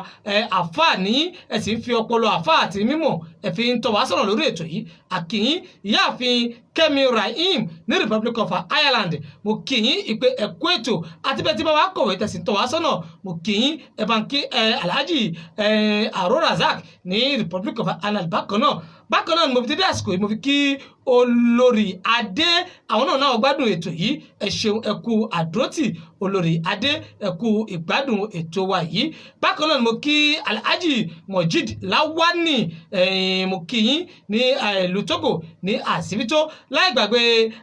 àfáà ní ẹ̀ sì ń fi ọpọlọ àfáà àti mímọ̀ ẹ̀ fi ń tọ̀ wá sọ́nà lórí ètò yìí àkìyín ìyáàfin Kẹ́mi Rahim ní Republic of Ireland mo kí yín ìpè ẹ̀kú ètò àti bẹ́ẹ̀ tí bá wa kọ̀wé tẹ̀sí tọ̀ wá sọ́nà mo kí yín ẹ̀bànkí Alhaji Aro Razak ní Republic of Ireland bákan náà ni mo fi dédé àsìkò yìí mo fi kí Olórí Adé àwọn náà gbádùn ètò yìí ẹ ṣeun ẹ kú àdúrótì Olórí Adé ẹ kú ìgbádùn ètò wa yìí bákan náà ni mo kí Alhaji Mojid Lawani mo kí yín ní ìlú Togo ní àsìbító láì gbàgbé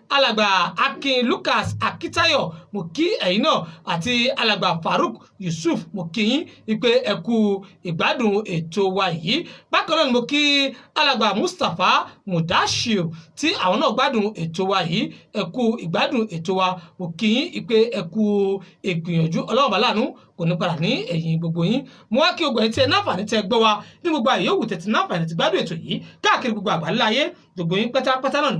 alàgbà Akin Lucas Akitayo mo kí ẹ̀yin náà àti alàgbà Farouk Yusuf mo kí yín wípé ẹ kú ìgbádùn ètò wa yìí bákan náà ni mo kí alàgbà Mustapha Mudashir tí àwọn náà gbádùn ètò wa yìí ẹ kú ìgbádùn ètò wa mo kí yín ìpè ẹ kú ìgbìyànjú Ọlọ́run bá láàánú kò ní padà ní ẹ̀yìn gbogbo yín mo wá kí ogun ẹ̀ tí ẹ náfààní tẹ gbọ́ wa ní gbogbo àyè òwò tẹ̀tí náfààní ti gbádùn ètò yìí káàkiri gbogbo àgbáńlá ayé gbogbo yín pátápátá náà ni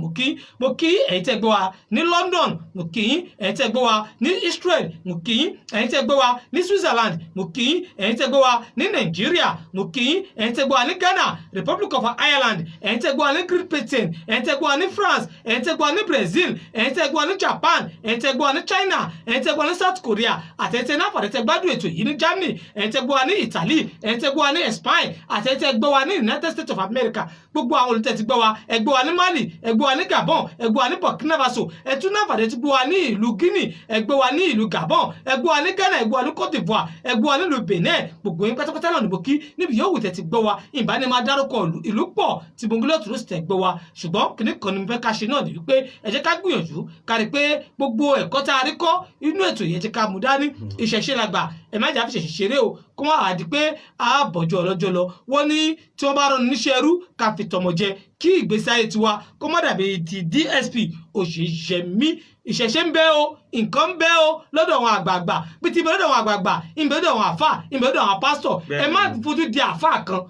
mo kí ẹ̀yin tẹ gbọ́ wa ní London mo kí yín ẹ̀yin tẹ gbọ́ wa ní Israel mo kí yín ẹ̀yin tẹ gbọ́ wa ní Switzerland mo kí yín ẹ̀yin tẹ gbọ́ wa ní Nàìjíríà mo kí yín ẹ̀yin tẹ gbọ́ wa ní Ghana Republic of Ireland ẹ̀yin tẹ gbọ́ wa ní Great Britain ẹ̀yin tẹ gbọ́ wa ní France ẹ̀yin tẹ gbọ́ wa ní Brazil ẹ̀yin tẹ gbọ́ wa ní Japan ẹ̀yin tẹ gbọ́ wa ní China ẹ̀yin tẹ gbọ́ wa ní South Korea àtẹ̀tẹ̀ náfààní tẹ gbádùn ètò yìí ní Germany ẹ̀yin tẹ́ gbọ́ wa ní Italy ẹ̀yin tẹ́ gbọ́ wa ní Spain àti ẹ̀yin tẹ́ gbọ́ wa ní United States of America gbogbo àwọn olùtẹ̀ ti gbọ́ wa ẹ gbọ́ wa ní Mali ẹ gbọ́ wa ní Gabon ẹ gbọ́ wa ní Burkina Faso ẹ tún náfààní ti gbọ́ wa ní ìlú Guinea ẹ gbọ́ wa ní ìlú Gabon ẹ gbọ́ wa ní Ghana ẹ gbọ́ wa ní Cote d'Ivoire ẹ gbọ́ wa ní ìlú Benin gbogbo yín pátápátá náà níbo kí níbi yóò wù tẹ́ ti gbọ́ wa ìbáni máa dárúkọ ìlú pọ̀ tí gbòǹgbò tó ló sì tẹ́ gbọ́ wa ṣùgbọ́n kìnnì kan ni mo fẹ́ ká ṣe náà ni wípé ẹ jẹ́ ká gbìyànjú ká rí pé gbogbo ẹ̀kọ́ tá a rí kọ́ inú ètò yẹn jẹ́ ká mú dání ìṣẹ̀ṣe làgbà ẹ má jà fi ṣẹ̀ṣẹ̀ ṣeré o kó má àdí pé àbọ̀jọ́ ọlọ́jọ́ lọ wọ́n ní tí wọ́n bá rán níṣẹ́ ẹrú ká fi tọmọ jẹ kí ìgbésí ayé tiwa kó má dàbí ti DSP òṣìṣẹ́ mi ìṣẹ̀ṣẹ̀ ń bẹ o nǹkan ń bẹ o lọ́dọ̀ àwọn àgbààgbà bí ti bẹ lọ́dọ̀ àwọn àgbààgbà ìbẹ̀ lọ́dọ̀ àwọn àfà ìbẹ̀ lọ́dọ̀ àwọn pásítọ̀ ẹ má fojú di àfà kan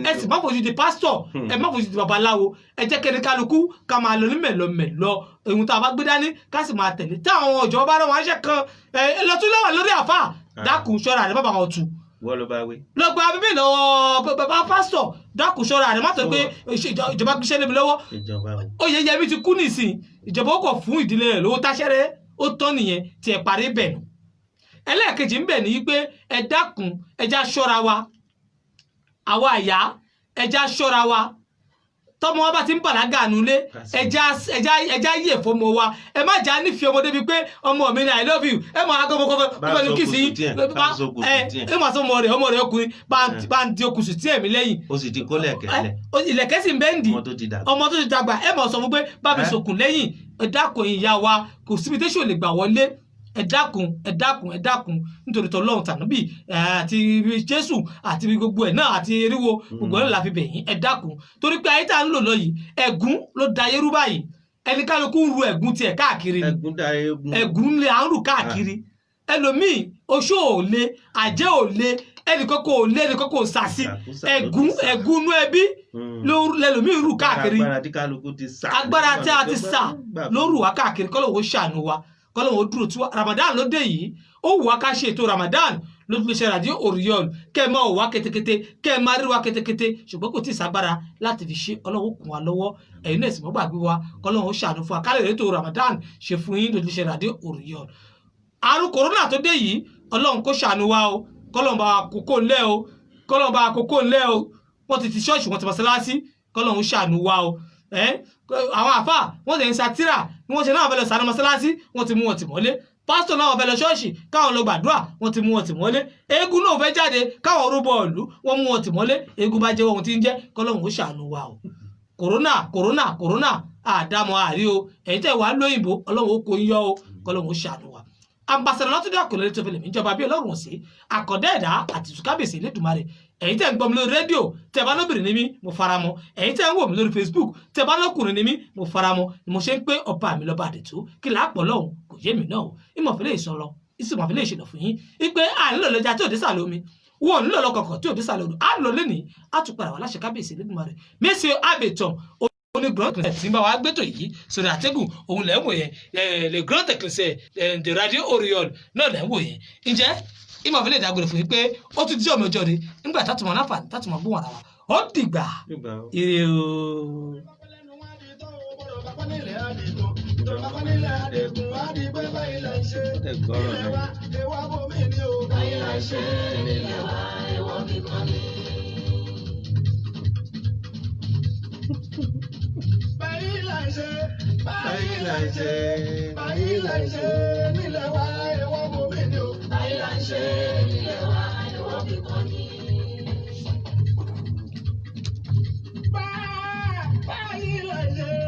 ẹ sì má fojú di pásítọ̀ ẹ má fojú di babaláwo ẹ jẹ́ kẹ́ni kálukú ká máa lọ ní mẹ̀lọmẹ̀lọ ohun tá a bá gbé dání ká sì máa tẹ̀lé táwọn ọ̀jọ̀ bá rán wọn ṣẹ́ kan ẹ lọ tún lọ́wọ́ lórí àfà dákun ṣọ́ra rẹ bàbá wọn tù wọ́n ló bá wí. lọ gba bíbí lọ́wọ́ bàbá pásítọ̀ dákun ṣọ́ra rẹ má sọ pé ìjọba gbéṣẹ́ lébi lọ́wọ́ Oyèyẹmí ti kú nísìn ìjọba ó kọ̀ fún ìdílé rẹ̀ lówó táṣẹ́rẹ́ ó tán nìyẹn tí ẹ parí bẹ̀ nù ẹlẹ́ẹ̀kejì ń bẹ̀ ní wípé ẹ dákun ẹja ṣọ́ra wa àwa àyà ẹja ṣọ́ra wa tọmọ wa bá ti ń bàlágà nulẹ̀ ẹja yẹ fọmọ wa ẹ má jà nífẹ̀ẹ́ ọmọdé bíi pé ọmọ mi ni I love you ẹ mọ agbọmọkọfẹ ní kìsì ẹ mọ sọmọ rẹ ọkùnrin bá ń di okùn sí tí ẹ̀mí lẹ́yìn. ó sì ti kó lẹ̀kẹ́lẹ̀. ìlẹ̀kẹ́ sì ń bẹ́ ń di ọmọ tó ti dàgbà ẹ mọ sọ fún pé bá mi sọkùn lẹ́yìn ẹ dákun ìyá wa kò síbi tẹ́sí ò lè gbà wọlé ẹ dákun nítorí tọlọ́run tànábì àti Jésù àti gbogbo ẹ̀ náà àti eriwo gbogbo ẹ̀ la fi bẹ̀yìn ẹ dákun torí pé ayé tá à ń lò lọ yìí ẹ̀gún ló da ayé rú báyìí ẹni kálukú ń ru ẹ̀gún tiẹ̀ káàkiri ẹ̀gún lè à ń rù káàkiri ẹlòmíì oṣó ò le àjẹ́ ò le ẹnìkan kò lé ẹnìkan kò sàsí ẹ̀gún inú ẹbí lẹ́lòmíì rù káàkiri agbára tí a ti sà ló rù wá káàkiri kọ́lọ́wọ́ ṣàánú wa kọ́lọ́wọ́ dúró tí Ramadan ló dé yìí ó wù wá ká ṣe ètò Ramadan lójúléṣẹ́ Radio Oriol kẹ́ ẹ máa wò wá kétékété kẹ́ ẹ máa rí wá kétékété ṣùgbọ́n kò tí ì ságbára láti fi ṣe Ọlọ́run kún wa lọ́wọ́ ẹ̀yin náà sì mọ́ gbàgbé wa kọ́lọ́wọ́ ṣàánú fún wa ká lè rí ètò Ramadan ṣe fún yín lójúléṣẹ́ Radio Oriol àrùn kòrónà tó dé yìí Ọlọ́run kó ṣàánú wa o kọ́lọ́run bá kókó ńlẹ̀ o kọ́lọ́run bá kókó ńlẹ̀ o wọ́n ti ṣọ́ọ̀ṣì wọ́n ti mọ́sálásí kọ́lọ́run ṣàánú wa o àwọn àfà wọ́n ti ń satira ni wọ́n ṣe náà fẹ́ lọ sànú mọ́sálásí wọ́n ti mú wọn tì mọ́lé pásítọ̀ náà fẹ́ lọ ṣọ́ọ̀ṣì káwọn lọ gbàdúrà wọ́n ti mú wọn tì mọ́lé eégún náà fẹ́ jáde káwọn rúbọ ìlú wọ́n mú wọn tì mọ́lé eégún bá jẹ́ ohun tí ń jẹ́ kọ́lọ́run ó ṣàánú wa o kòrónà àdámọ̀ àrí o ẹ̀yin tẹ́ wà lóyìnbó Ọlọ́run ó kó yọ o kọ́lọ́run ó ṣàánú wa ambassador Látúndé Àkànlé tó fi lè mí jọba bí Ọlọ́run sí àkọ́dá ẹ̀dá àti ìtúkábèsè Elédùmarè ẹ̀yin tẹ́ ń gbọ́ mi lórí rédíò tẹ́ bá lóbìnrin ní mí mo fara mọ́ ẹ̀yin tẹ́ ń wò mí lórí Facebook tẹ́ bá lọ́kùnrin ní mí mo fara mọ́ ni mo ṣe ń pé ọba mi lọ́ba àdètú kí láàpọ̀ lọ́hùn kò yé mi náà o ìmọ̀fẹ́lẹ́ ìsọlọ ìsìmọ̀fẹ́lẹ́ ìṣẹ̀lẹ̀ fún yín wípé à ń lò lọ́jà tí ò dé sàlẹ̀ omi wọn ò nílò lọ́kọ̀ọ̀kan tí ò dé sàlẹ̀ odò á lò lẹ́nìí á tún padà wá láṣẹ kábíyèsí Elédùmarè Monsieur Abeton ní grand tí ń bá wa gbẹ́tò yìí sórí àtẹ́gùn òun lẹ́ ń wò yẹn le grand éclaireur de Radio Oriol náà lẹ́ ń wò yẹn ǹjẹ́ ìmọ̀fẹ́lẹ́ ìdágbére fún yín pé ó tún jẹ́ ọmọ ọjọ́ de nígbà tátùmọ̀ náfààní tátùmọ̀ gbóhùn ara wa ó dìgbà ire o. Báyìí là ń ṣe nílẹ̀ wa ẹ̀wọ̀n bomi ni o. Báyìí là ń ṣe nílẹ̀ wa ẹ̀wọ̀n kíkan ni. Báyìí là ń ṣe.